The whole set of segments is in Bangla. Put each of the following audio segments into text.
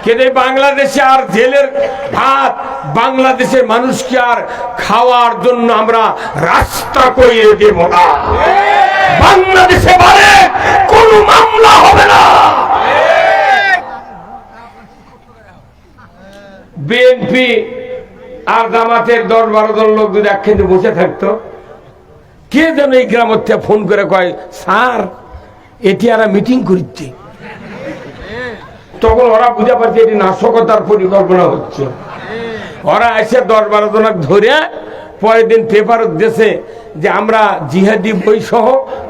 কিন্তু বাংলাদেশে আর জেলের ভাত বাংলাদেশের মানুষকে আর খাওয়ার জন্য আমরা রাস্তা করে দেব না। বাংলাদেশে বারে কোনো মামলা হবে না। বিএনপি আর জামাতের 10-12 জন লোক যদি একসাথে বসে থাকতো, কে যেন এই গ্রাম থেকে ফোন করে কয়, স্যার এটি আর মিটিং করছে, তখন ওরা বুঝা পাচ্ছে এটি নাশকতার পরিকল্পনা হচ্ছে। ওরা এসে 10-12 জনক ধরে পরের দিন পেপার দেশে যে আমরা জিহাদি বই সহ,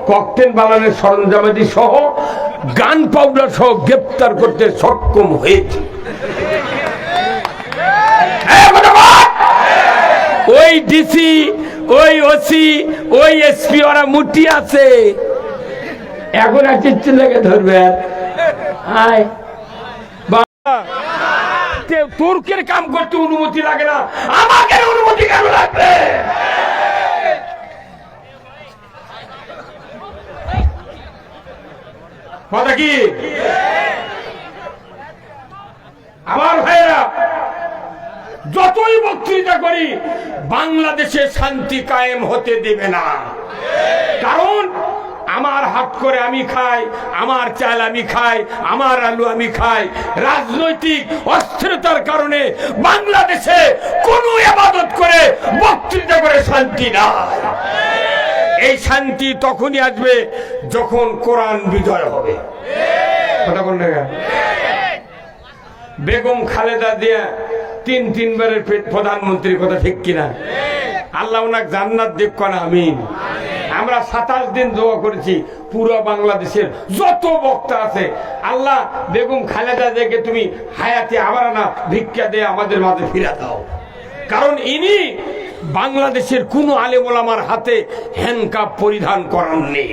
ককটেল বানানোর সরঞ্জামাদি সহ, গান পাউডার সহ গ্রেপ্তার করতে সক্ষম হয়েছে। ওই ডিসি, ওই ওসি, ওই এসপি ওরা মুটি আছে, এখন আর চিচ্ছি লেগে ধরবে। আয় তুর্কের কাম করতে অনুমতি লাগে না, আমাকে অনুমতি কেন লাগবে? কথা কি আমার ভাইয়েরা? যতই বক্তৃতা করি বাংলাদেশে শান্তি কায়েম হতে দেবে না। কারণ আমার হাত করে আমি খাই, আমার চাল আমি খাই, আমার আলু আমি খাই। রাজনৈতিক অস্থিরতার কারণে বাংলাদেশে কোনো ইবাদত করে বক্তৃতা করে শান্তি নাই। এই শান্তি তখনই আসবে যখন কোরআন বিজয় হবে। কথা বল না। বেগম খালেদা জিয়া 3 বারের প্রধানমন্ত্রীর কথা ঠিক কিনা? আল্লাহ ওনাকে জান্নাত দেখ না, আমিন। আমরা 27 দিন দোয়া করেছি পুরো বাংলাদেশের যত বক্তা আছে, আল্লাহ বেগম খালেদা জিয়াকে তুমি হায়াতে আবার না ভিক্ষা দিয়ে আমাদের মাঝে ফিরে দাও। কারণ ইনি বাংলাদেশের কোন আলেম ওলামার হাতে হ্যান্ডকাপ পরিধান করান নেই।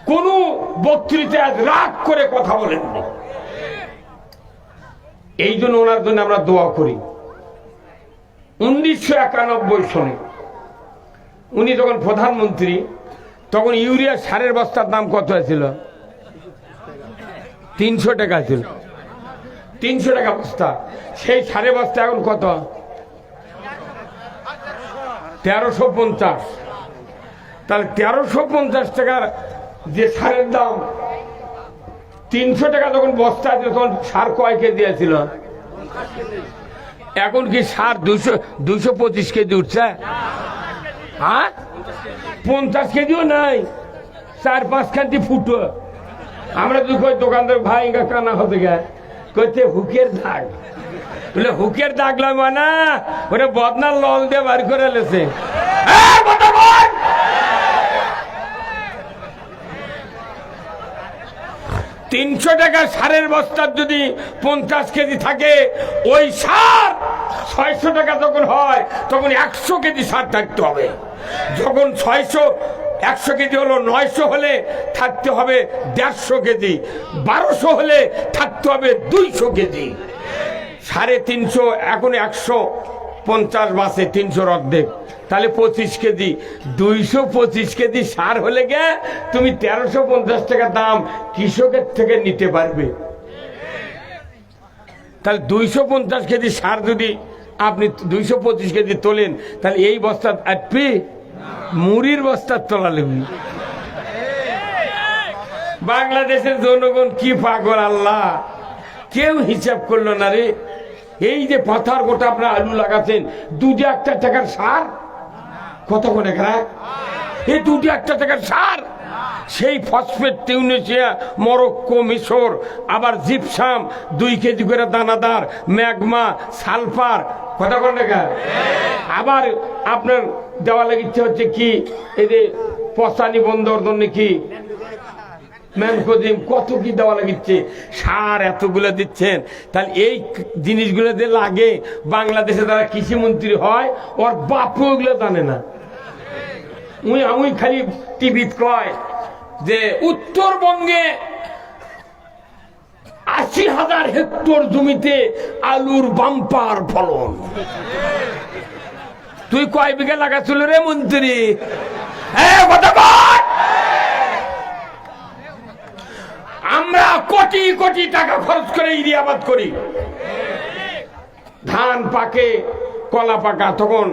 কোন বক্তৃতায় রাগ করে কথা বলেননি। এই জন্য ওনার জন্য আমরা দোয়া করি। 1991 সনে উনি যখন প্রধানমন্ত্রী, তখন ইউরিয়া সারের বস্তার দাম কত ছিল? 300 টাকা ছিল। 300 টাকা বস্তা। সেই সারের বস্তা এখন কত? 1350। তাহলে 1350 টাকার যে সারের দাম, 300 টাকা যখন বস্তা আছে তখন সার কয় কেজি দিয়েছিল? এখন কি সার 225 কেজি উঠছে? হ্যাঁ, 50 কেজিও নাই, 4-5 খান্তি ফুটো। আমরা যদি কই দোকানদার ভাই কানা হতে গে কইতে হুকের দাগ, বলে হুকের দাগ লাগবে না, ওটা বদনার লল দিয়ে বার করে লেছে। 300 টাকা সারের বস্তার যদি 50 কেজি থাকে, ওই সার 600 টাকা যখন হয় তখন 100 কেজি সার থাকতে হবে। যখন 100 কেজি হলো, 900 হলে থাকতে হবে 150 কেজি, 1200 হলে থাকতে হবে 200 কেজি। 350 এখন 150 বাসে 300 অর্ধেক, তাহলে 25 কেজি। 225 কেজি সার হলে গে তুমি 1350 টাকা দাম কৃষকের থেকে নিতে পারবে। তাহলে 250 কেজি সার যদি আপনি 225 কেজি তোলেন, তাহলে এই বস্তা আটপি মুড়ির বস্তার তোলা লাগবে। বাংলাদেশের জনগণ কি পাগল, আল্লাহ কেউ হিসাব করলো না রে। এই যে পাথার গোটা আপনার আলু লাগাচ্ছেন, 2-1 টাকার সার কত করে খারাপ? এই 2-1 টাকার সার, সেই ফসফেট টিউনিসিয়া, মরক্কো, মিশর, আবার জিপসাম 2 কেজি করে দানাদার, ম্যাগমা, সালফার, কথা বল না। আবার আপনার দেওয়া লাগিচ্ছে হচ্ছে কি, এই যে পচানি বন্ধর জন্য কি ম্যানকোজিম, কত কি দেওয়া লাগিচ্ছে, সার এতগুলো দিচ্ছেন। তাহলে এই জিনিসগুলো যে লাগে, বাংলাদেশে যারা কৃষিমন্ত্রী হয় ওর বাপু ওগুলো জানে না। আমি খালি টিভিত কয় যে উত্তরবঙ্গে 80,000 হেক্টর জমিতে আলুর বাম্পার ফলন। তুই কয় বিঘা লাগাচ্ছিল রে মন্ত্রী? কোটি কোটি টাকা খরচ করে ইরিয়াবাদ করি, ধান পাকে কলা পাকা, তখন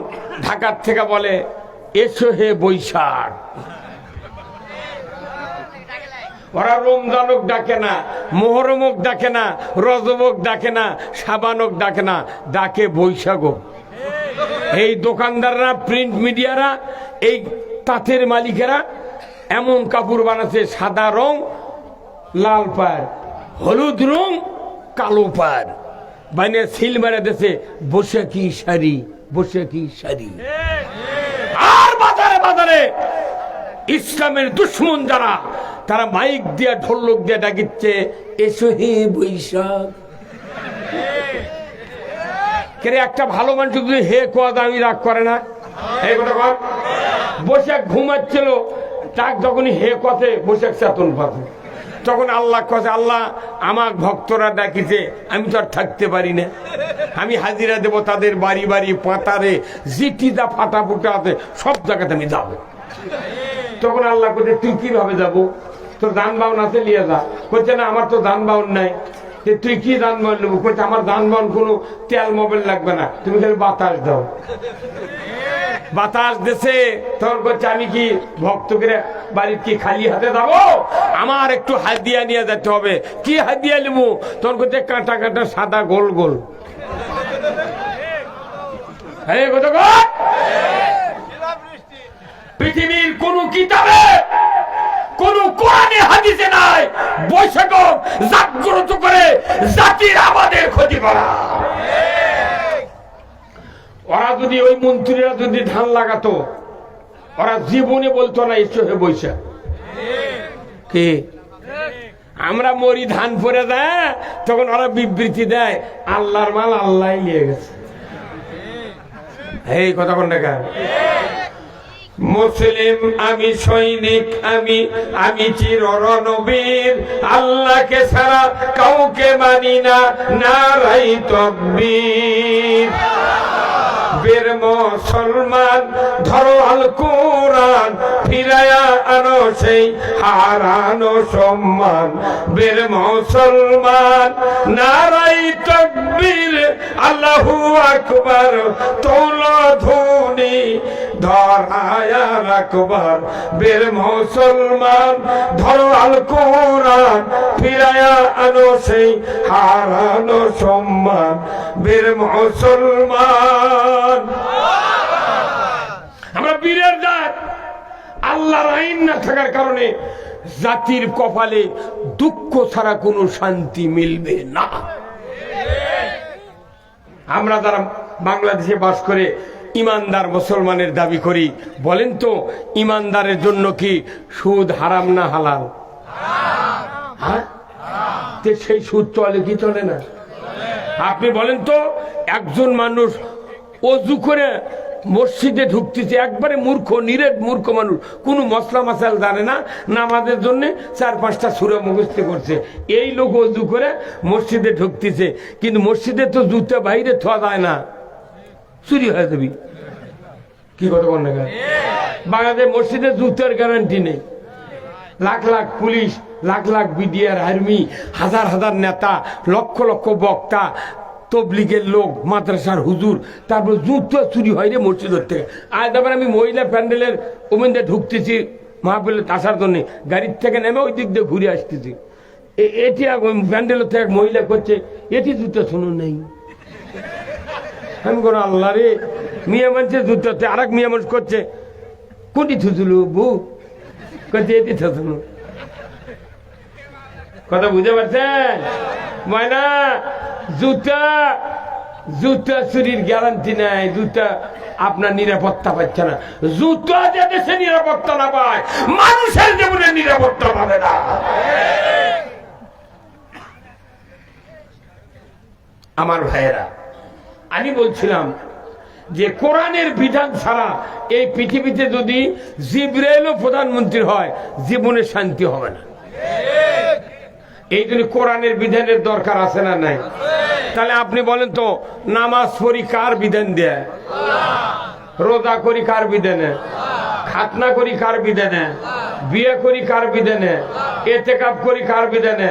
ঢাকার থেকে বলে এসো হে বৈশাখ। ওরা রমজানক ডাকে না, মোহরমক ডাকে না, রজবক ডাকে না, শাবানক ডাকে না, ডাকে বৈশাখক। এই দোকানদাররা, প্রিন্ট মিডিয়ারা, এই তাঁতের মালিকেরা এমন কাপড় বানাচ্ছে, সাদা রং লাল পাড়, হলুদ রং কালো পাড়, বাইনে সিল মেরে দেশে বৈশাখী শাড়ি, বৈশাখী শাড়ি। আর বাজারে বাজারে ইসলামের দুশ্মন যারা, তারা মাইক দিয়ে ঢোলক দিয়ে ডাকিচ্ছে এসো হে বৈশাখ। কে একটা ভালো মানুষ যদি হে কোয়া দামি রাগ করে না? এই কথা কর। বৈশাখ ঘুমাচ্ছিল, তাক যখনই হে কথে বৈশাখ চেতন পাবে, তখন আল্লাহ কথা, আল্লাহ আমার ভক্তরা ডাকিছে, আমি তো আর থাকতে পারি না, আমি হাজিরা দেব তাদের বাড়ি বাড়ি, পাতারে জিটি দা ফাটা ফুটা আছে সব জায়গাতে আমি যাবো। তখন আল্লাহ কোথায় তুই কিভাবে যাবো? তোর যানবাহন আছে, নিয়ে যা। বলছে না আমার তো যানবাহন নাই। তুই কি যানবাহন নেবো? বলছে আমার যানবাহন কোনো তেল মোবাইল লাগবে না, তুমি খালি বাতাস দাও। বাতাস দেশে তখন করছে আমি কি ভক্তকে বাড়ির কি খালি হাতে যাবো? আমার একটু হাদিয়া নিয়ে যেতে হবে। কি হাদিয়া নেবো? তখন করছে কাঁটা কাঁটা সাদা গোল গোল। পৃথিবীর কোন কিতাবে, কোন কোরআনে হাদিসে নাই বৈশাখ জাগ্রত করে জাতির আবাদের ক্ষতি করা। ওরা যদি, ওই মন্ত্রীরা যদি ধান লাগাতো, ওরা জীবনে বলতো না এসো হে বৈশাখ। কি আমরা মরি ধান পরে দেয়, তখন ওরা বিবৃতি দেয় আল্লাহর মাল আল্লাহ নিয়ে গেছে। এই কথা কোন দেখা? মুসলিম আমি, সৈনিক আমি, আমি চির রণবীর, আল্লাহকে ছাড়া কাউকে মানি না, নারাই তাকবীর। বীর মুসলমান ধরো আল কোরআন, ফিরায়া আনো সেই হারানো সম্মান। বীর মুসলমান নারাই তাকবীর, আল্লাহু আকবার, তোলো ধ্বনি ধরায়া রাখবার। বীর মুসলমান ধরো আল কোরআন, ফিরায়া আনো সেই হারানো সম্মান। বীর মুসলমান আমরা বীরের জাত। আল্লাহর আইন না থাকার কারণে জাতির কপালে দুঃখ ছাড়া কোনো শান্তি মিলবে না। আমরা যারা বাংলাদেশে বাস করে ইমানদার মুসলমানের দাবি করি, বলেন তো ইমানদারের জন্য কি সুদ হারাম না হালাল? হ্যাঁ, সেই সুদ চলে কি চলে না? আপনি বলেন তো, একজন মানুষ অজু করে মসজিদে ঢুকতেছে, একবারে মূর্খ, নিরেট মূর্খ মানুষ, কোন মশলা মাসাল জানে না, নামাজের জন্য 4-5টা সূরা মুখস্থ করছে, এই লোক অজু করে মসজিদে ঢুকতেছে, কিন্তু মসজিদে তো জুতা বাইরে থোয়া যায় না, চুরি হয়ে যাবি। কি কথা বল না? বাংলাদেশ মসজিদে জুতার গ্যারান্টি নেই। Lakh lakh police, lakh lakh BDR army, হাজার হাজার নেতা, লক্ষ লক্ষ বক্তা, তবলিগের লোক, মাদ্রাসার হুজুর, তারপর জুতো চুরি হয় রে মসজিদের থেকে। আজ আবার আমি মহিলা প্যান্ডেলের ওমেন ঢুকতেছি মাহফিলে আসার জন্য, গাড়ির থেকে নেমে ওই দিক দিয়ে ঘুরে আসতেছি, এটি প্যান্ডেলের থেকে মহিলা করছে এটি জুতো শুনো নেই। আমি কোনো আল্লাহ রে, মিয়া মানুষের জুতোতে আর এক মিয়া মানুষ করছে কোনটি থুতুলু বউ করছে এটি থুতুলু। কথা বুঝতে পারছেন? ময়না জুতা, জুতা চুরির গ্যারান্টি নাই, জুতা আপনার নিরাপত্তা পাচ্ছে না। জুতা যে দেশে নিরাপত্তা না পায়, মানুষের জীবনে নিরাপত্তা পাবে না। আমার ভাইয়েরা, আমি বলছিলাম যে কোরআনের বিধান ছাড়া এই পৃথিবীতে যদি জিবরাইলও প্রধানমন্ত্রী হয়, জীবনে শান্তি হবে না। এই জন্য কোরআনের বিধানের দরকার আছে না নাই? তাহলে আপনি বলেন তো, নামাজ পড়ি কার বিধান দেয়? রোজা করি কার বিধানে? খাতনা করি কার বিধানে, বিয়ে করি কার বিধানে, এতেকাব করি কার বিধানে,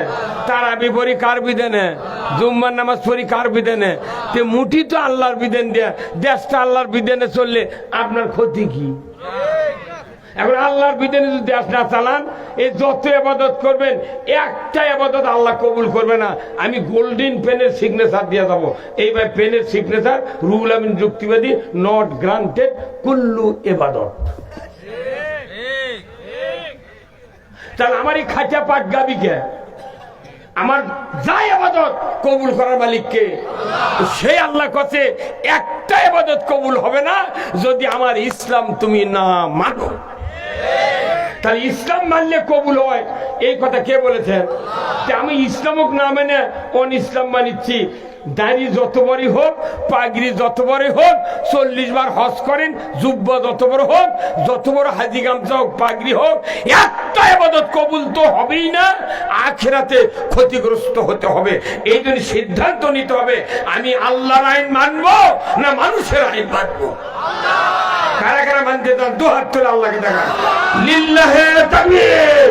তারাবি পড়ি কার বিধানে, জুম্মার নামাজ পড়ি কার বিধানে। তে মুঠি তো আল্লাহর বিধান দেয়া, দেশটা আল্লাহর বিধানে চললে আপনার ক্ষতি কি? এখন আল্লাহর বিধানে যদি দেশ না চালান, এই যত ইবাদত করবেন একটা ইবাদত আল্লাহ কবুল করবে না। আমি গোল্ডেন পেনের সিগনেচার দিয়ে যাবো, এইবার পেনের সিগনেচার রুহুল আমিন যুক্তিবাদী, নট গ্রান্টেড কুল্লু ইবাদত। তাহলে আমার এই খাঁচা পাট গাবিকে, আমার যাই ইবাদত কবুল করার মালিককে, সেই আল্লাহ কাছে একটা ইবাদত কবুল হবে না যদি আমার ইসলাম তুমি না মানো। তাহলে ইসলাম মানলে কবুল হয়, এই কথা কে বলেছেন? আমি ইসলামক না মেনে অন ইসলাম মানিচ্ছি। দাড়ি যত বড়ই হোক, পাগড়ি যত বড়ই হোক, 40 বার হজ করেন, জুব্বা যত বড় হোক, যত বড় হাজি গামছা হোক, পাগড়ি হোক, একটা ইবাদত কবুল তো হবেই না, আখিরাতে ক্ষতিগ্রস্ত হতে হবে। এই জন্য সিদ্ধান্ত নিতে হবে, আমি আল্লাহর আইন মানবো না মানুষের আইন মানবো। কারা কারা মানতে চান দু হাত তুলে আল্লাহকে দেখা। লিল্লাহে তাকবীর,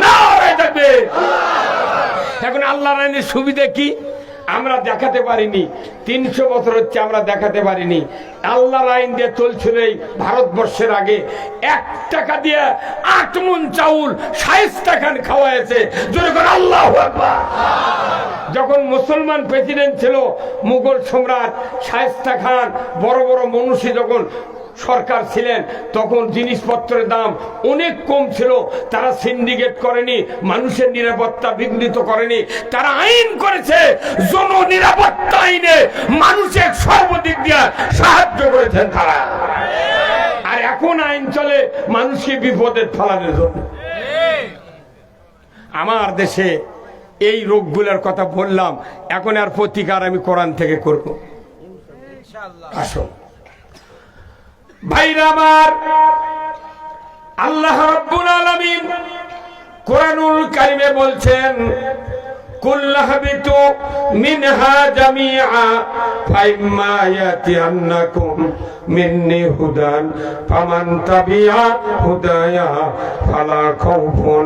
নারে তাকবীর। এখন আল্লাহর আইনের সুবিধা কি আমরা দেখাতে পারিনি, 300 বছর হচ্ছে আমরা দেখাতে পারিনি। আল্লাহর আইন দিয়ে চলছিল এই ভারতবর্ষের আগে 1 টাকা দিয়ে 8 মণ চাউল শায়েস্তা খান খাওয়াইছে। যখন আল্লাহু আকবার, যখন মুসলমান প্রেসিডেন্ট ছিল মুঘল সম্রাট শায়েস্তা খান, বড় বড় মনীষী যখন সরকার ছিলেন, তখন জিনিসপত্রের দাম অনেক কম ছিল। তারা সিন্ডিকেট করেনি, মানুষের নিরাপত্তা বিঘ্নিত করেনি, তারা আইন করেছে জন নিরাপত্তা আইনে মানুষের সর্বদিক দিয়ে সাহায্য করেছেন তারা। আর এখন আইন চলে মানুষকে বিপদে ফেলানোর জন্য। আমার দেশে এই রোগগুলোর কথা বললাম, এখন আর প্রতিকার আমি কোরআন থেকে করব। আসো ভাইরা আমার, আল্লাহ রাব্বুল আলামিন কোরআনুল কারীমে বলছেন, কুল্লাহবিতু মিনহা জামিআ ফাইম্মা ইয়াতিয়ান্নাকুম মিন্নি হুদান ফামান তাবিআ হুদায়া ফালা খাউফুন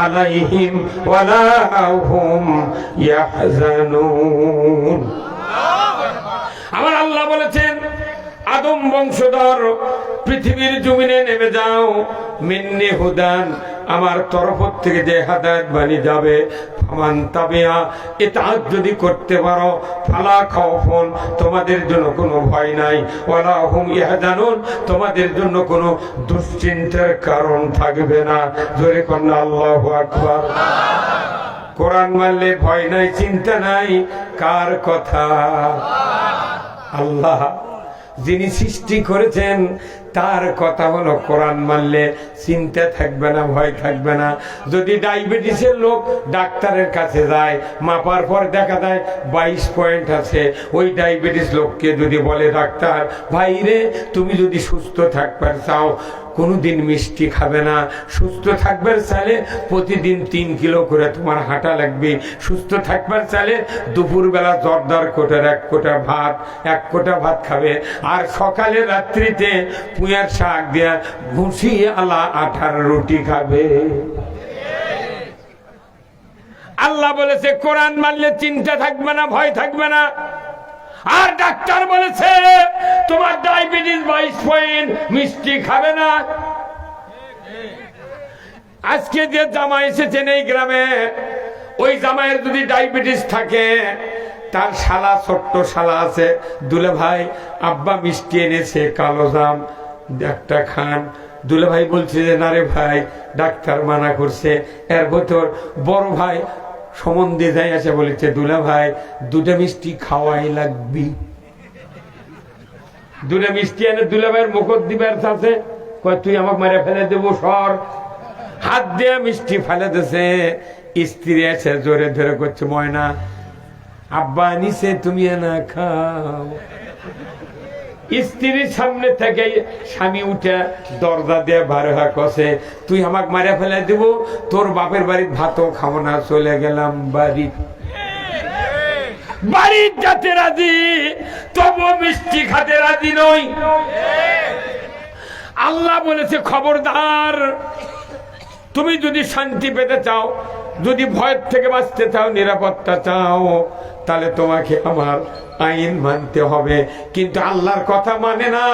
আলাইহিম ওয়ালা হুম ইয়াহজানুন। আমার আল্লাহ বলেছেন, আদম বংশধর পৃথিবীর জমিনে নেমে যাও, মিন্নি হুদান, আমার তরফ থেকে যে হাদায়াত বাণী যাবে, ফামান তাবিআ, ইতাআত যদি করতে পারো, ফালা খাউফুন, তোমাদের জন্য কোনো ভয় নাই, ওয়ালা হুম ইয়াহজানুন, তোমাদের জন্য কোনো দুশ্চিন্তার কারণ থাকবে না। জোরে কন্না আল্লাহু আকবার। কোরআন মানলে ভয় নাই, চিন্তা নাই। কার কথা? আল্লাহ যিনি সৃষ্টি করেছেন তার কথা হলো, কোরআন মানলে চিন্তা থাকবে না, ভয় থাকবে না। যদি ডায়াবেটিসের লোক ডাক্তারের কাছে যায়, মাপার পর দেখা যায় 22 পয়েন্ট আছে, ওই ডায়াবেটিস লোককে যদি বলে ডাক্তার, ভাই রে তুমি যদি সুস্থ থাকবার চাও কোনোদিন মিষ্টি খাবে না, সুস্থ থাকবার চাইলে প্রতিদিন 3 কিলো করে তোমার হাঁটা লাগবে, সুস্থ থাকবার চাইলে দুপুরবেলা জর্দার কোটার 1 কোটা ভাত খাবে, আর সকালে রাত্রিতে পুঁয়ার শাক দিয়া ভুসি আলা আঠার রুটি খাবে। আল্লাহ বলেছে কোরআন মানলে চিন্তা থাকবে না, ভয় থাকবে না। আর ডাক্তার বলেছে তোমার ডায়াবেটিস 22 পয়েন্ট, মিষ্টি খাবে না। আজকে যে জামাই এসেছেন এই গ্রামে, ওই জামাইয়ের যদি ডায়াবেটিস থাকে, তার শালা, ছোট্ট শালা আছে, দুলে ভাই আব্বা মিষ্টি এনেছে কালো জাম, একটা খান। দুলে ভাই বলছে যে না রে ভাই, ডাক্তার মানা করছে। এর ভেতর বড় ভাই সম্বন্ধে যাই আছে, বলেছে দুলা ভাই 2টা মিষ্টি খাওয়াই লাগবি। 2টা মিষ্টি এনে দুলা ভাইয়ের মুখত দিবার আছে, কয় তুই আমাকে মারে ফেলে দেবো সর। হাত দিয়ে মিষ্টি ফেলে দিছে। স্ত্রী আছে জোরে ধরে করছে, ময়না আব্বা নিচে তুমি না খাও। স্ত্রীর সামনে থেকে স্বামী উঠে দরজা দিয়ে বার হয়ে কষে, তুই আমাকে মারে ফেলে দিব, তোর বাপের বাড়ির ভাতও খাবো না, চলে গেলাম বাড়ি। বাড়ির যাতে রাজি, তবু মিষ্টি খাতে রাজি নই। আল্লাহ বলেছে খবরদার, তুমি যদি শান্তি পেতে চাও, যদি ভয়ের থেকে বাঁচতে চাও, নিরাপত্তা চাও, তাহলে তোমাকে আমার আইন মানতে হবে। কিন্তু আল্লাহর কথা মানে না,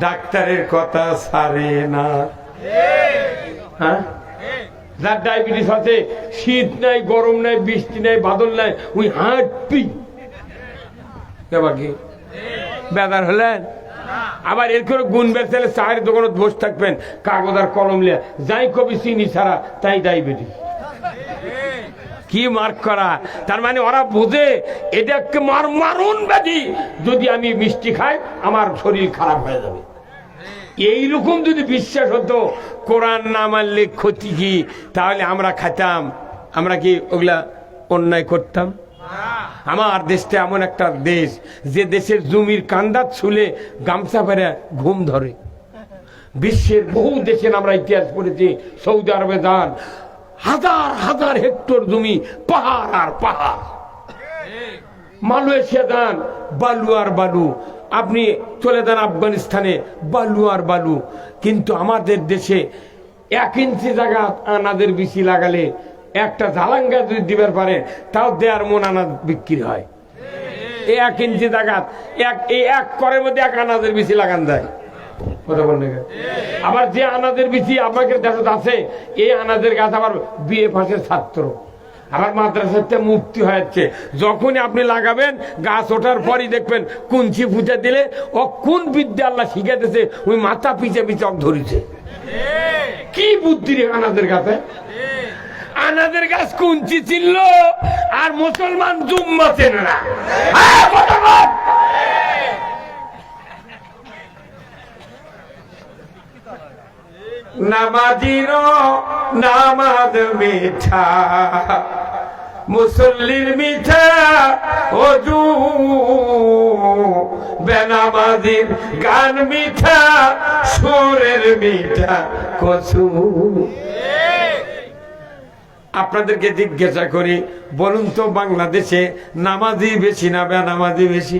ডাক্তারের কথা ছাড়ে না। হ্যাঁ, যার ডায়াবেটিস আছে, শীত নাই, গরম নাই, বৃষ্টি নাই, বাদল নাই, ওই হাঁটবি কি বেদার হলেন। আবার এর করে গুণ বেচালে চায়ের দোকানে বসে থাকবেন, কাগজ আর কলম লিয়া, যাই কবি চিনি ছাড়া তাই ডায়াবেটিস। কি মার্ক করা, তার মানে ওরা বোঝে এটা মারুন ব্যাধি, যদি আমি মিষ্টি খাই আমার শরীর খারাপ হয়ে যাবে। এইরকম যদি বিশ্বাস হতো, কোরআন না মানলে ক্ষতি কি, তাহলে আমরা খাইতাম, আমরা কি ওগুলা অন্যায় করতাম? আমার দেশটা এমন একটা দেশ, যে দেশের জমির কান্দাত ছুলে গামছা পরে ঘুম ধরে। বিশ্বের বহু দেশে আমরা ইতিহাস পড়েছি, সৌদি আরবে যান, হাজার হাজার হেক্টর জমি, পাহাড় আর পাহাড়। মালয়েশিয়া যান, বালু আর বালু। আপনি চলে যান আফগানিস্তানে, বালু আর বালু। কিন্তু আমাদের দেশে 1 ইঞ্চি জায়গা আনাজের বিচি লাগালে, একটা ঝালাঙ্গা যদি দিবার পারে, তাও 1.5 মণ আনাজ বিক্রি হয়। এই 1 ইঞ্চি জায়গা এই 1 করের মধ্যে 1 আনাজের বিচি লাগান যায়। আবার যে আনাজের বিচি আপনাদের দেশে আছে, এই আনাজের গাছ আবার বিএ পাশের ছাত্র, আবার মাদ্রাসাতে মুক্তি হয়েছে। যখনই আপনি লাগাবেন, গাছ ওঠার পরই দেখবেন কুঞ্চি ফুটে দিলে ও কোন বিদ্যা আল্লাহ শিখাইতেছে, ওই মাথা পিছে পিছে ধরেছে। কি বুদ্ধি রে আনাজের গাছে! আনাজের গাছ কুঞ্চি চিনল, আর মুসলমান জুম্মা চেনে না। নামাজির নামাজ মিঠা, মুসল্লির মিঠা ওযু, বেনামাজির গান মিঠা, সুরের মিঠা কসু। আপনাদেরকে জিজ্ঞাসা করি, বলুন তো, বাংলাদেশে নামাজি বেশি না বেনামাজি বেশি?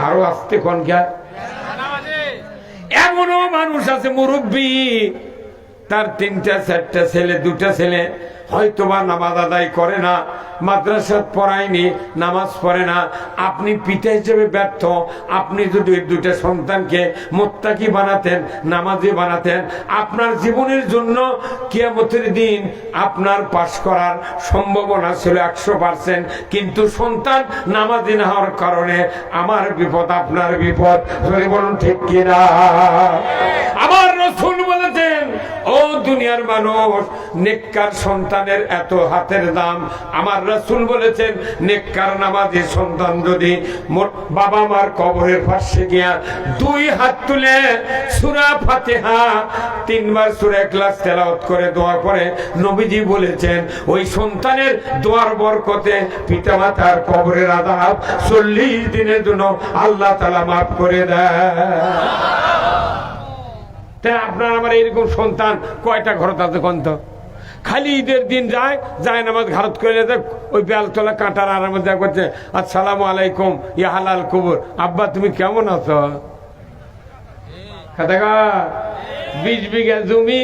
আরো আসতে কনকা। এমনও মানুষ আছে মুরব্বী, তার 3টা 4টা ছেলে, 2টা ছেলে, হয়তোবা নামাজ আদায় করে না, মাদ্রাসা পড়ায়নি, নামাজ পড়ে না। আপনি পিতা হিসেবে ব্যর্থ। আপনি যদি ওই 2টা সন্তানকে মুত্তাকি বানাতেন, নামাজি বানাতেন, আপনার জীবনের জন্য কিয়ামতের দিন আপনার পাশ করার সম্ভাবনা ছিল 100%। কিন্তু সন্তান নামাজি না হওয়ার কারণে আমার বিপদ, আপনার বিপদ। যদি বলুন ঠিক কিনা? আমার রাসূল বলেছেন, ও দুনিয়ার মানুষ, নেককার সন্তানের এত হাতের দাম। আমার রাসূল বলেছেন, নেককার নামাজি সন্তান যদি বাবা মার কবরের পাশে গিয়া 2 হাত তুলে সূরা ফাতিহা 3 বার সূরা ইখলাস তেলাওয়াত করে দোয়া করে, নবীজি বলেছেন ওই সন্তানের দোয়ার বরকতে পিতামাতার কবরের আযাব 40 দিনের জন্য আল্লাহ তাআলা মাফ করে দেয়। তাই আপনার আমার এরকম সন্তান কয়টা ঘরত আছে কন্ত? খালি ঈদের দিন যায় নামাজ ঘারত করে যায়, ওই বেলতলা কাঁটার আরামে যা করছে, আসসালামু আলাইকুম ইয়া হালাল কবর, আব্বা তুমি কেমন আছো? 20 বিঘা জমি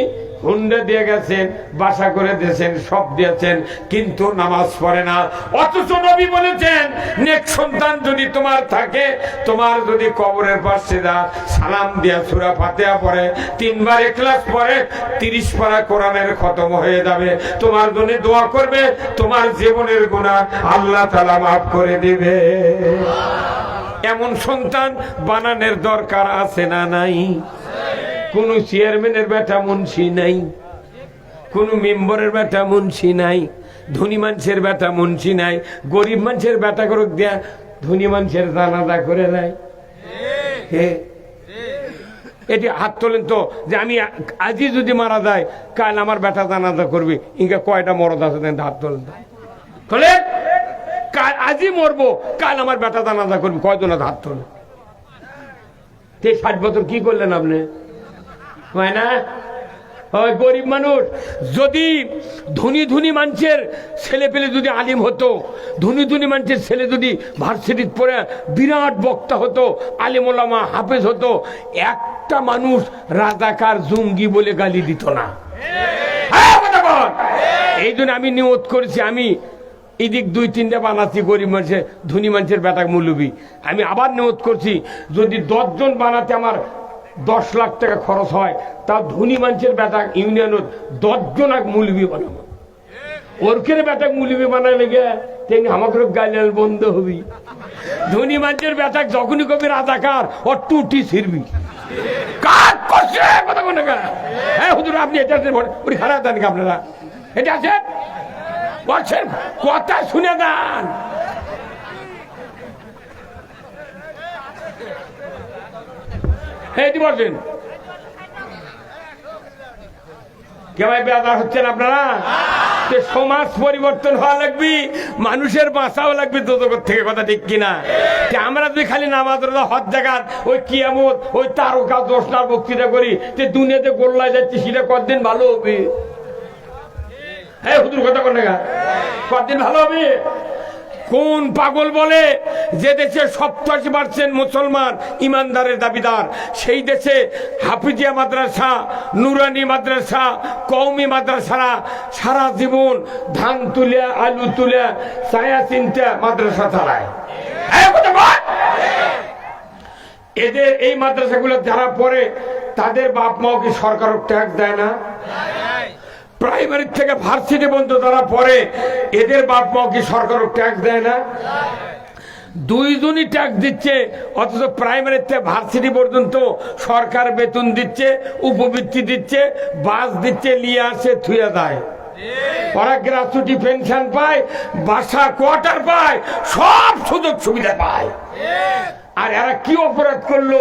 হুন্ডা দিয়ে গেছেন, বাসা করে দিয়েছেন, সব দিয়েছেন, কিন্তু নামাজ পড়ে না। অথচ নবী বলেছেন, নেক সন্তান যদি তোমার থাকে, তোমার যদি কবরের পাশে যা সালাম দিয়া সূরা ফাতিহা পড়ে, 3 বার ইখলাস পড়ে, 30 পারা কোরআনের খতম হয়ে যাবে, তোমার জন্য দোয়া করবে, তোমার জীবনের গুনাহ আল্লাহ তাআলা মাফ করে দিবে। এমন সন্তান বানানোর দরকার আছে না নাই? কোন চেয়ারম্যানের বেটা মুন্সি নাই, কোন মেম্বারের বেটা মুন্সি নাই, ধনী মানুষের বেটা মুন্সি নাই, গরিব মানুষের বেটা করে দেয়া ধনী মানুষের জানাজা করে দেয়। এটি হাত তোলেন তো, যে আমি আজই যদি মারা যায়, কাল আমার বেটা জানাজা করবি, ইনকা কয়টা মরদ আছে? হাত তোলেন তো, তোলে। কাল আজই মরবো, কাল আমার বেটা জানাজা করবি, কয়জন হাত তোলে? 60 বছর কি করলেন আপনি? হয় না? ওই গরিব মানুষ যদি ধনী ধনী মানুষের ছেলে পেলে যদি আলিম হতো, ধনী ধনী মানুষের ছেলে যদি ভার্সিটিতে পড়ে বিরাট বক্তা হতো, আলিম ওলামা হাফেজ হতো, একটা মানুষ রাজাকার জঙ্গি বলে গালি দিত না। এই জন্য আমি নিয়ত করেছি, আমি এদিক 2-3টা বানাচ্ছি গরিব মানুষের, ধনী মানুষের বেটা মুলুবি। আমি আবার নিয়ত করছি, যদি 10 জন বানাতে আমার 10 লাখ টাকা খরচ হয়, তা ধনী মানুষের বেটা ইউনিয়নত 10 জন এক মুলুবি বানাবো। ওরকের বেটা মুলুবি বানালে গে তেমনি আমাকে গালিয়াল বন্ধ হবি। ধনী মানুষের বেটা যখনই কবি রাজাকার ও টুটি ছিড়বি। কাজ করছে কথা বলে গা। হ্যাঁ হুজুর, আপনি এটা খারাপ দেন আপনারা, এটা আছে বলছেন, কথা শুনে দেন। এই বলছেন কেমন বেদার হচ্ছেন আপনারা? সমাজ পরিবর্তন হওয়া লাগবে, মানুষের বাঁচাও লাগবে দুদকের থেকে, কথা ঠিক কিনা? আমরা যদি খালি নামাজ রোজা হজ জাগাত ওই কিয়ামত ওই তারকা দোষনার বক্তৃতা করি, দুনিয়াতে গোল্লায় যাচ্ছে, সেটা কতদিন ভালো হবে? হ্যাঁ হুজুর কথা বলে কতদিন ভালো হবে? কোন পাগল বলে যে দেশে 87% মুসলমান ইমানদারের দাবিদার, সেই দেশে হাফিজিয়া মাদ্রাসা, নুরানি মাদ্রাসা, কওমি মাদ্রাসারা সারা জীবন ধান তুলে আলু তুলে ছায়া চিন্তা মাদ্রাসা চালায়? এদের এই মাদ্রাসাগুলো যারা পড়ে তাদের বাপ মাও কি সরকার ট্যাক্স দেয় না? প্রাইমারি থেকে ভার্সিটি পর্যন্ত যারা পড়ে এদের বাপ মাও কি সরকার ট্যাক্স দেয় না? দুইজনই ট্যাক্স দিচ্ছে, অথচ প্রাইমারি থেকে ভার্সিটি পর্যন্ত সরকার বেতন দিচ্ছে, উপবৃত্তি দিচ্ছে, বাস দিচ্ছে, নিয়ে আসে থুয়ে দেয়। ওরা গ্রাচুটি পেনশন পায়, বাসা কোয়ার্টার পায়, সব সুযোগ সুবিধা পায়। আর এরা কি অপরাধ করলো?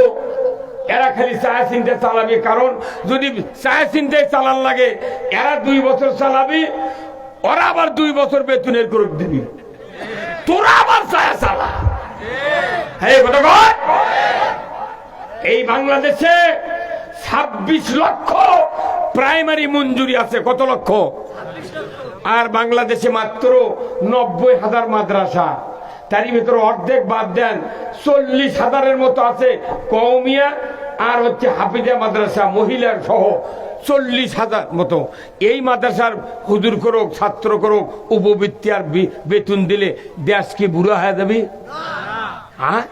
এরা খালি চায়া চিন্তা চালাবে, কারণ যদি চায়া চিন্তায় চালান লাগে এরা 2 বছর চালাবি, ওরা আবার 2 বছর বেতনের গ্রুপ দিবি, তোরা আবার চায়া চালা। এই বাংলাদেশে 26 লক্ষ প্রাইমারি মঞ্জুরি আছে। কত লক্ষ? আর বাংলাদেশে মাত্র 90,000 মাদ্রাসা, তারই ভিতরে অর্ধেক বাদ দেন 40,000-এর মতো আছে কওমিয়া আর হচ্ছে হাফিজা মাদ্রাসা, মহিলার সহ 40,000 মতো। এই মাদ্রাসার হুজুর করুক, ছাত্র করুক, উপবৃত্তি আর বেতন দিলে দেশ কি বুড়া হয়ে যাবে? হ্যাঁ,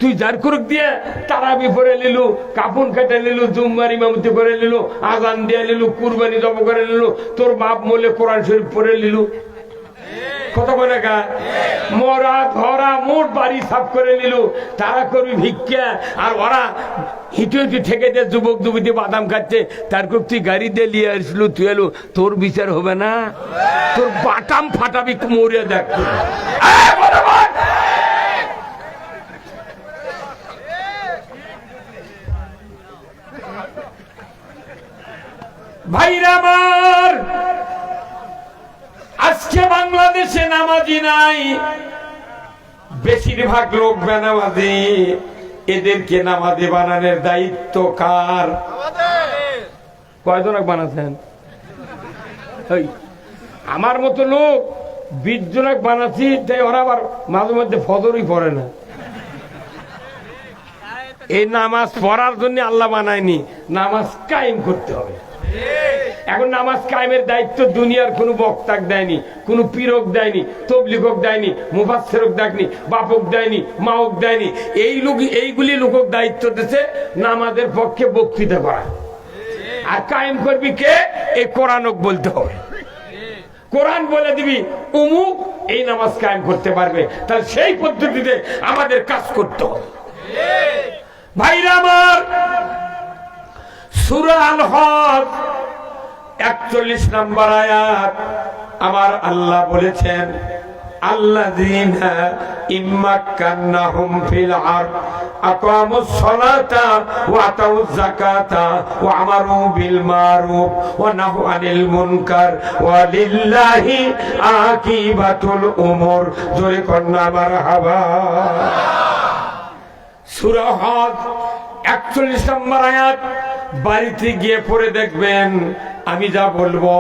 তুই যার করুক দিয়ে তারাবি পরে নিলু, কাপড় কেটে নিলু, জুম্মার ইমামতি করে নিলু, আজান দিয়ে নিলু, কুরবানি জব করে নিলু, তোর বাপ মোলে কোরআন শরীফ পড়ে নিলু, কত বলে গা মরা ধরা মোট বাড়ি সাফ করে নিল, তারা করবি ভিক্ষা। আর ওরা হিটু হিটু ঠেকে দিয়ে যুবক যুবতী বাদাম খাচ্ছে, তার খুব তুই গাড়ি দিয়ে নিয়ে আসলু, তুই এলো, তোর বিচার হবে না? তোর বাটাম ফাটাবি মরে দেখ। ভাইরা আমার, আজকে বাংলাদেশে নামাজি নাই, বেশিরভাগ লোক বেনামাজি। এদেরকে নামাজি বানানোর দায়িত্ব কার? কয়জন বানাচ্ছেন? আমার মতো লোক 20 জন বানাচ্ছি, তাই ওরা আবার মাঝে মধ্যে ফজরই পড়ে না। এই নামাজ পড়ার জন্য আল্লাহ বানায়নি, নামাজ কায়েম করতে হবে। এখন নামাজ কায়েমের দায়িত্ব দুনিয়ার কোন বক্তাক দেয়নি, কোন পীরক দেয়নি, তবলিগক দেয়নি, মুফাসসিরক দেয়নি, বাপক দেয়নি, মাওক দেয়নি। এইগুলি লোকক দায়িত্ব দিয়েছে নামাজের পক্ষে বক্তৃতা করা। আর কায়েম করবি কে? এই কোরআনক বলতে হবে। কোরআন বলে দিবি অমুক এই নামাজ কায়েম করতে পারবে, তাহলে সেই পদ্ধতিতে আমাদের কাজ করতে হবে। ভাইরা আমার, সূরা আল-হজ 41 নম্বর আয়াত আমার আল্লাহ বলেছেন, আল্লাযীনা ইম্মাক্কান্নাহুম ফিল আরদ আকামুস সালাতা ওয়া আতাউয যাকাতা ওয়া আমারু বিল মারুফ ওয়া নাহু আনিল মুনকার ওয়া লিল্লাহি আকিবাতুল উমুর। জোরে কন্না মারহাবা। সূরা হজ 41 নম্বর আয়াত বাড়িতে গিয়ে পড়ে দেখবেন, আমি যা বলবো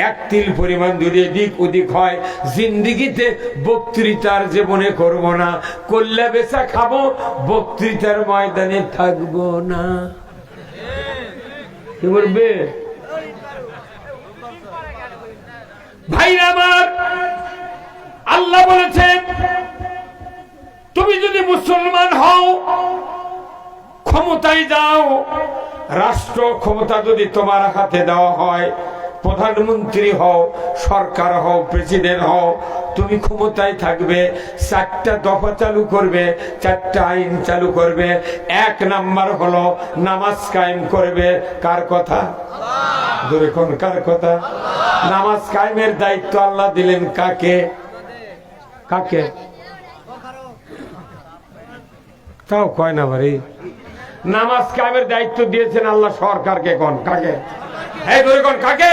1 তিল পরিমাণ যদি এদিক ওদিক হয়, জিন্দিগিতে বক্তৃতার জীবনে করব না, কল্লা বেচা খাবো, বক্তৃতার ময়দানে থাকবো না। কি বলবে ভাই আমার? আল্লাহ বলেছেন তুমি যদি মুসলমান হও, ক্ষমতায় যাও, রাষ্ট্র ক্ষমতা যদি তোমার হাতে দেওয়া হয়, প্রধানমন্ত্রী হও, সরকার হও, প্রেসিডেন্ট হও, তুমি ক্ষমতায় থাকবে, 4টা দফা চালু করবে, 4টা আইন চালু করবে। 1 নাম্বার হলো নামাজ কায়েম করবে। কার কথা? ধরে কোন কার কথা? নামাজ কায়েমের দায়িত্ব আল্লাহ দিলেন কাকে? কাকে? তাও কয় না ভাই, নামাজ কায়েমের দায়িত্ব দিয়েছেন আল্লাহ সরকারকে। কোন কাকে? এই ধরে কোন কাকে?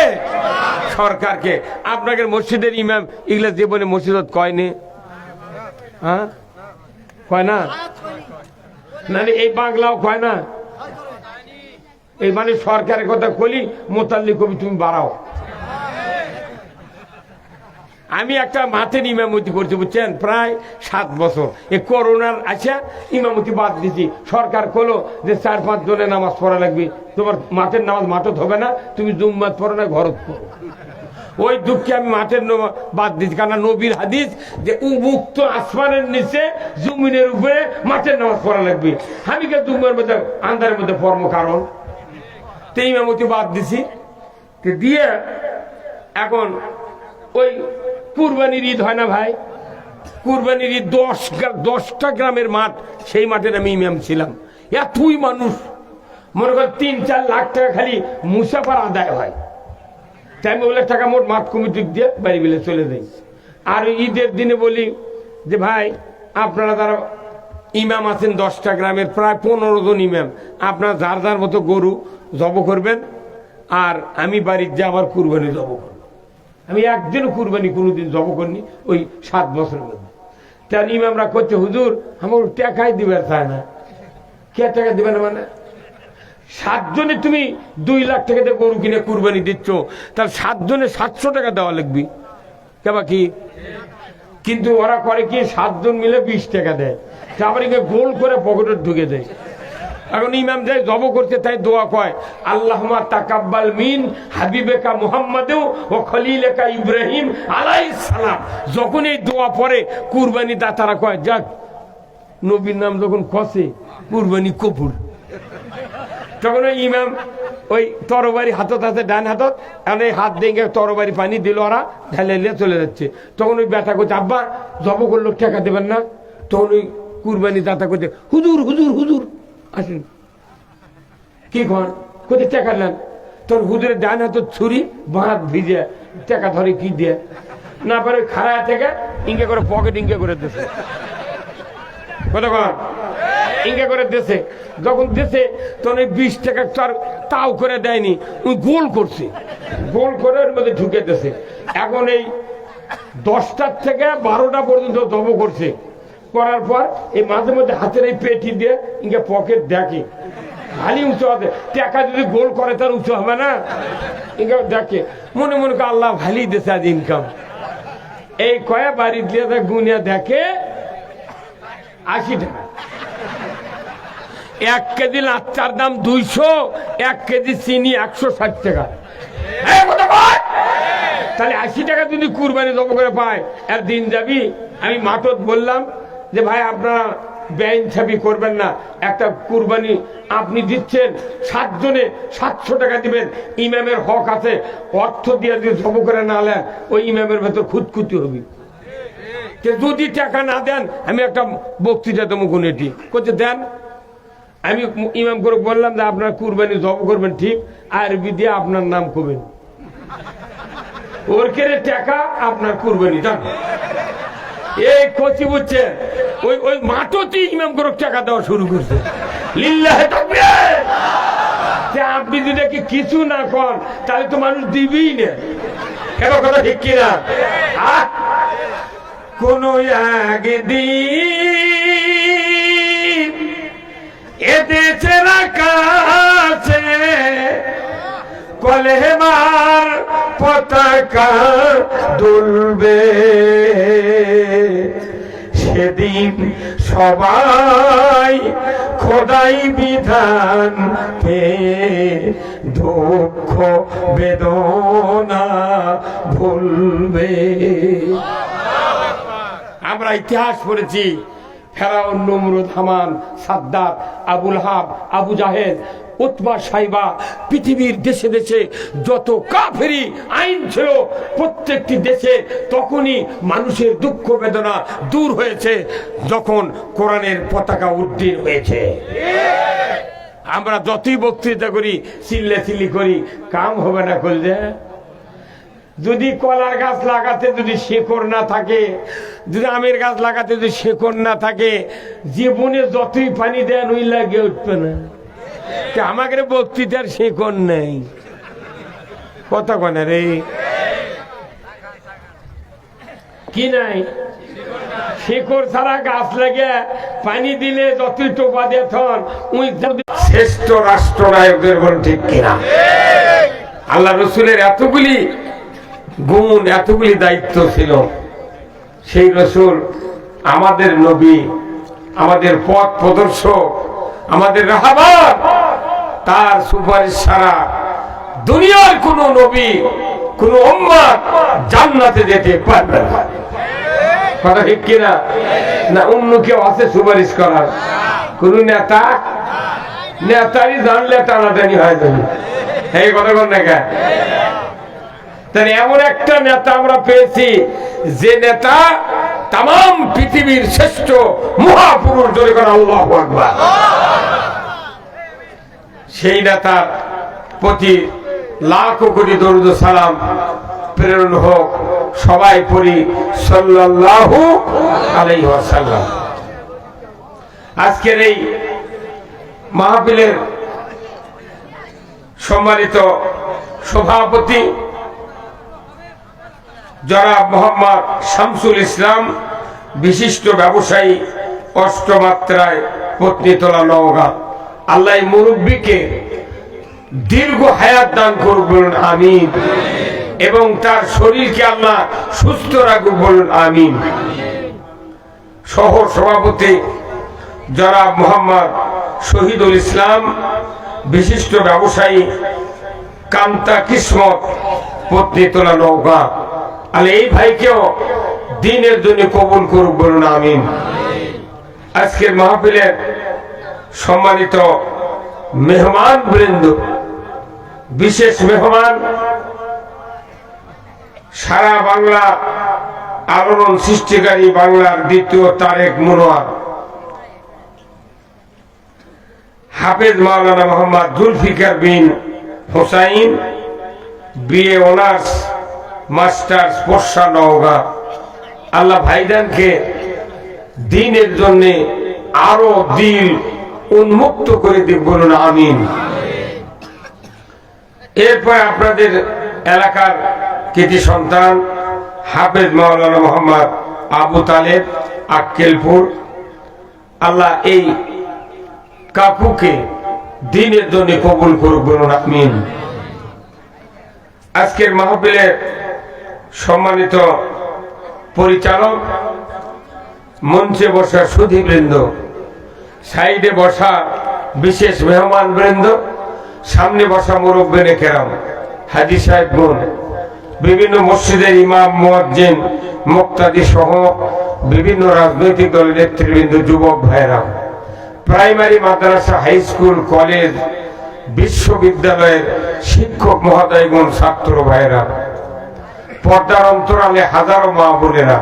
সরকারকে। আপনাদের মসজিদের ইমাম এগুলা জীবনে মসজিদত কয়নি? হ্যাঁ কয় না? না এই বাংলাও কয় না? এই মানে সরকারের কথা কলি মোতাল্লি কবি তুমি বাড়াও। আমি একটা মাঠের ইমামতি করছি বুঝছেন, প্রায় 7 বছর। এই করোনার আছে ইমামতি বাদ দিছি। সরকার কলো যে 4-5 জনে নামাজ পড়া লাগবে, তোমার মাঠের নামাজ মাঠত হবে না, তুমি জুম্মাত পড়ো না ঘরত পড়ো। ওই দুঃখে আমি মাঠের বাদ দিচ্ছি, কারণ নবীর হাদিস যে উন্মুক্ত আসমানের নিচে জমিনের উপরে মাঠের নামাজ পড়া লাগবে। আমি কে জুম্মার মধ্যে আন্ধারের মধ্যে পড়বো, কারণ তো ইমামতি বাদ দিছি। দিয়ে এখন ওই কুরবানির ঈদ হয় না ভাই, কুরবানির ঈদ 10টা গ্রামের মাঠ, সেই মাঠের আমি ইমাম ছিলাম। এতই মানুষ, মনে করেন 3-4 লাখ টাকা খালি মুসাফার আদায় হয়। তাই আমি বলে টাকা মোট মাঠ কমিটি দিয়ে বাড়ি বেলে চলে যাই। আর ঈদের দিনে বলি যে ভাই আপনারা যারা ইমাম আছেন 10টা গ্রামের, প্রায় 15 জন ইমাম, আপনারা যার যার মতো গরু জব করবেন, আর আমি বাড়ির যে আমার কুরবানি জব করব। আমি একদিনও কুরবানি কোনোদিন জব করিনি ওই 7 বছরের মধ্যে। তার ইমামরা করছে হুজুর আমার টাকাই দিবার চায় না। কে টাকা দিবে না মানে? 7 জনে তুমি 2 লাখ টাকা দিয়ে গরু কিনে কুরবানি দিচ্ছ, তার 7 জনে 700 টাকা দেওয়া লাগবে কেবা কি? কিন্তু ওরা করে কি 7 জন মিলে 20 টাকা দেয়, তারপরে গোল করে পকেটে ঢুকে দেয়। এখন ইমাম যাই জব করতে, তাই দোয়া কয় আল্লাহুম্মা তাকাব্বাল মিন হাবিবেকা মুহাম্মাদু ওয়া খলিলেকা ইব্রাহিম আলাইহিস সালাম। যখন এই দোয়া পড়ে কুরবানি দাতারা কয় যাক নবীর নাম যখন কষে কুরবানি কবুল। তখন ওই ইমাম ওই তরবারি হাতত আছে, ডান হাতত, এখন এই হাত দিয়ে তরবারি পানি দিল, ওরা ঢেলে নিয়ে চলে যাচ্ছে। তখন ওই বেটা করছে আব্বা জব করলো টাকা দেবেন না? তখন ওই কুরবানি দাতা করছে হুজুর হুজুর হুজুর আসেন। কি কন কোথায় টাকা নেন? তোর হুজুরের ডান হাতত ছুরি, বাঁ হাত ভিজে, টাকা ধরে কি দিয়ে না পারে খাড়া থেকে ইঙ্গে করে পকেট ইঙ্গে করে দিয়েছে। কতক্ষণ ইঙ্গে করে দেশে, যখন দেশে তখন ওই 20 টাকা তাও করে দেয়নি, ওই গোল করছে, গোল করে ওর মধ্যে ঢুকে দেশে। এখন এই 10টার থেকে 12টা পর্যন্ত জব করছে। করার পর এই মাঝে মধ্যে হাতের এই পেটি দিয়ে ইঙ্গে পকেট দেখে, ভালি উঁচু হবে। টাকা যদি গোল করে তার উঁচু হবে না, ইঙ্গে দেখে মনে মনে করে আল্লাহ ভালি দেশে আজ ইনকাম। এই কয়া বাড়ি দিয়ে গুনিয়া দেখে 80 টাকা। 1 কেজি লাচ্চার দাম 200, 1 কেজি চিনি 160 টাকা। তাহলে 80 টাকা যদি কুরবানি জব করে পায় আর দিন যাবি। আমি মাঠত বললাম যে ভাই আপনারা বেআইন ছাবি করবেন না, একটা কুরবানি আপনি দিচ্ছেন 7 জনে 700 টাকা দিবেন, ইমামের হক আছে, অর্থ দিয়ে যদি জব করে না নেন ওই ইমামের ভেতর খুঁতখুতি হবে। যদি টাকা না দেন আমি একটা বক্তৃতা দেবো গুনেটি করছে দেন। আমি ইমাম করে বললাম যে আপনার কুরবানি জব করবেন ঠিক, আরবি দিয়ে আপনার নাম করবেন, ওর কেড়ে টাকা আপনার কুরবানি জান। এই কচি বুঝছেন ওই ওই মাঠতেই ইমাম করে টাকা দেওয়া শুরু করছে। লিল্লাহে তাকবীর। আপনি যদি কিছু না করেন তাহলে তো মানুষ দিবেই না। কেন কথা ঠিক কিনা? কোন একদিন এদেশের আকাশে কলেমার পতাকা দুলবে, সেদিন সবাই খোদাই বিধান পে দুঃখ বেদনা ভুলবে। আমরা ইতিহাস পড়েছি, ফেরাউন, নমরুদ, হামান, সাদ্দাত, আবুল হাব, আবু জাহেদ, উতবা, সাইবা, পৃথিবীর দেশে দেশে যত কাফেরি আইন ছিল প্রত্যেকটি দেশে তখনই মানুষের দুঃখ বেদনা দূর হয়েছে যখন কোরআনের পতাকা উড্ডীন হয়েছে। আমরা যতই বক্তৃতা করি, চিল্লাচিল্লি করি, কাম হবে না করলে। যদি কলার গাছ লাগাতে যদি শেকড় না থাকে, যদি আমের গাছ লাগাতে যদি শেকড় না থাকে, জীবনে যতই পানি দেন ওই লাগে উঠবে না। আমাদের বক্তৃতার শেকড় নেই, কথা কনে রে কি নাই? শেকড় ছাড়া গাছ লাগে পানি দিলে যতই টোপা দিয়ে থন ওই শ্রেষ্ঠ রাষ্ট্রনায়কদের বল ঠিক কিনা? আল্লাহ রসুলের এতগুলি গুণ, এতগুলি দায়িত্ব ছিল। সেই রসুল আমাদের নবী, আমাদের পথ প্রদর্শক, আমাদের রাহবার, তার সুপারিশ ছাড়া দুনিয়ার কোন নবী, কোন উম্মত জান্নাতে যেতে পারবে না। কথা ঠিক কিনা? না অন্য কেউ আছে সুপারিশ করার? কোন নেতা, নেতারই জানলে টানাটানি হয় যাবে। এই কথা বল না কেন? তাহলে এমন একটা নেতা আমরা পেয়েছি যে নেতা তাম পৃথিবীর শ্রেষ্ঠ মহাপুরুষ, জোরে করে আল্লাহু আকবার। সেই নেতার প্রতি লাখো কোটি দরুদ সালাম প্রেরণ হোক। সবাই পড়ি সাল্লাল্লাহু আলাইহি ওয়াসাল্লাম। আজকের এই মাহফিলের সম্মানিত সভাপতি জনাব মোহাম্মদ শামসুল ইসলাম, বিশিষ্ট ব্যবসায়ী, অষ্টমাত্রায় পত্নীতলা, নওগাঁ। আল্লাহ মুরব্বীকে দীর্ঘ হায়াত দান করুক, বলুন আমিন। এবং তার শরীরকে আল্লাহ সুস্থ রাখুক, বলুন আমিন। সহ সভাপতি জনাব মোহাম্মদ শহীদুল ইসলাম, বিশিষ্ট ব্যবসায়ী, কান্তা কিসমত, পত্নীতলা, নওগাঁ। আল্লাহ এই ভাইকেও দিনের জন্য কবুল করুক, বলুন আমিন। আজকের মাহফিলের সম্মানিত মেহমান বৃন্দ, বিশেষ মেহমান, সারা বাংলা আলোড়ন সৃষ্টিকারী বাংলার দ্বিতীয় তারেক মনোয়ার, হাফেজ মাওলানা মোহাম্মদ জুলফিকার বিন হোসাইন, বিএ অনার্স মাস্টার্স, পোষা, নওগাঁ। আল্লাহ ভাইজানকে দিনের জন্য আরো দিল উন্মুক্ত করে দিক, বলুন আমিন। এরপর আপনাদের এলাকার কৃতি সন্তান হাফেজ মাওলানা মোহাম্মদ আবু তালেব, আক্কেলপুর। আল্লাহ এই কাকুকে দিনের জন্য কবুল করুক, বলুন আমিন। আজকের মাহফিলের সম্মানিত পরিচালক, মঞ্চে বসা সুধীবৃন্দ, সাইডে বসা বিশেষ মেহমান বৃন্দ, সামনে বসা মুরব্বিনে কেরাম, হাজী সাহেবগণ, বিভিন্ন মসজিদের ইমাম, মুয়াজ্জিন, মুক্তাদি সহ বিভিন্ন রাজনৈতিক দলের নেতৃবৃন্দ, যুবক ভাইরা, প্রাইমারি, মাদ্রাসা, হাই স্কুল, কলেজ, বিশ্ববিদ্যালয়ের শিক্ষক মহোদয়গণ, ছাত্র ভাইরা, পর্দার অন্তরালে হাজারো মা বোনেরা,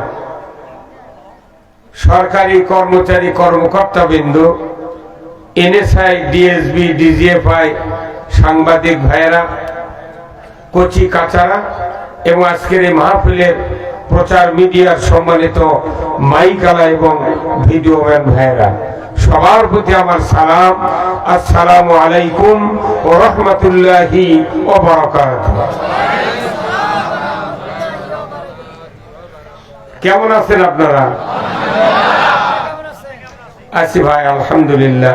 সরকারি কর্মচারী, কর্মকর্তা বিন্দু, এনএসআই, ডিএসবি, ডিজিএফআই, সাংবাদিক ভাইয়েরা, কচি কাচারা এবং আজকের এই মাহফিলের প্রচার মিডিয়ার সম্মানিত মাইকালা এবং ভিডিওম্যান ভাইয়েরা, সবার প্রতি আমার সালাম। আসসালামু আলাইকুম ওয়া রাহমাতুল্লাহি ওয়া বারাকাতুহু। কেমন আছেন আপনারা? আছি ভাই, আলহামদুলিল্লাহ।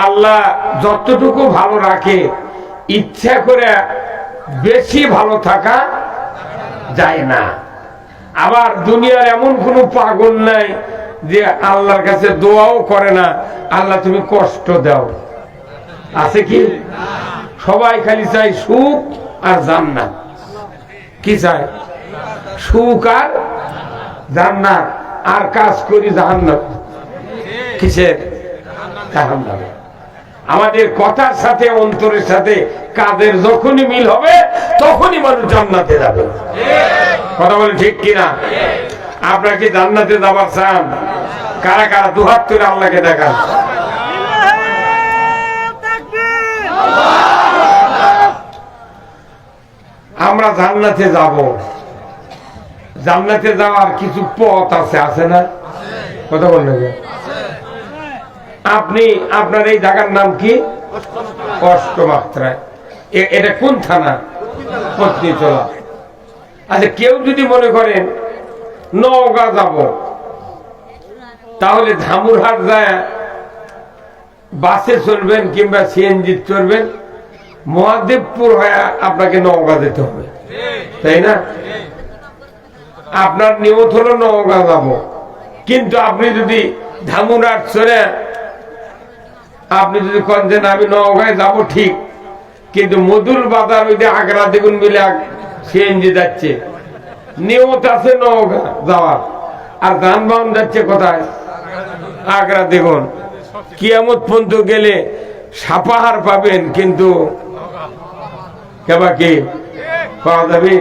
আল্লাহ যতটুকু ভালো রাখে, ইচ্ছা করে বেশি ভালো থাকা যায় না। আবার দুনিয়ার এমন কোন পাগল নাই যে আল্লাহর কাছে দোয়াও করে না, আল্লাহ তুমি কষ্ট দাও, আছে কি? সবাই খালি চাই সুখ আর জান্নাত। কি চায়? সুখ আর জান্নাত, আর কাজ করি জাহান্নাম। কিসের? জাহান্নাম। আমাদের কথার সাথে অন্তরের সাথে কাজের যখনই মিল হবে তখনই মানুষ জান্নাতে যাবে। কথা বলে ঠিক কিনা? আপনারা কি জান্নাতে যাবার চান? কারা কারা দুহাত তুলে আল্লাহকে দেখান। আমরা জান্নাতে যাব, জান্নাতে যাওয়ার কিছু পথ আছে, আছে না? কথা বললেন আপনি? আপনার এই জায়গার নাম কি? অষ্টমাত্রায়। এটা কোন থানা? পত্নীতলা। আচ্ছা, কেউ যদি মনে করেন নওগাঁ যাব, তাহলে ধামুরহাট যায় বাসে চলবেন কিংবা সিএনজি চলবেন, মহাদেবপুর হয়ে আপনাকে নওগাঁ যেতে হবে, তাই না? আপনার নিয়ত হলো নওগাঁ যাব, কিন্তু আপনি যদি ধামুরহাট চলে আপনি যদি কোন যে আমি নওগাঁয় যাব ঠিক, কিন্তু মধুর বাজার ওই যে আগ্রা দ্বিগুণ মিলে সিএনজি যাচ্ছে, নিয়ত আছে নওগাঁ যাওয়ার, আর যানবাহন যাচ্ছে কোথায়? আগ্রা দ্বিগুণ। কিয়ামত পর্যন্ত গেলে সাপাহার পাবেন, কিন্তু কেবা কি পাওয়া যাবে?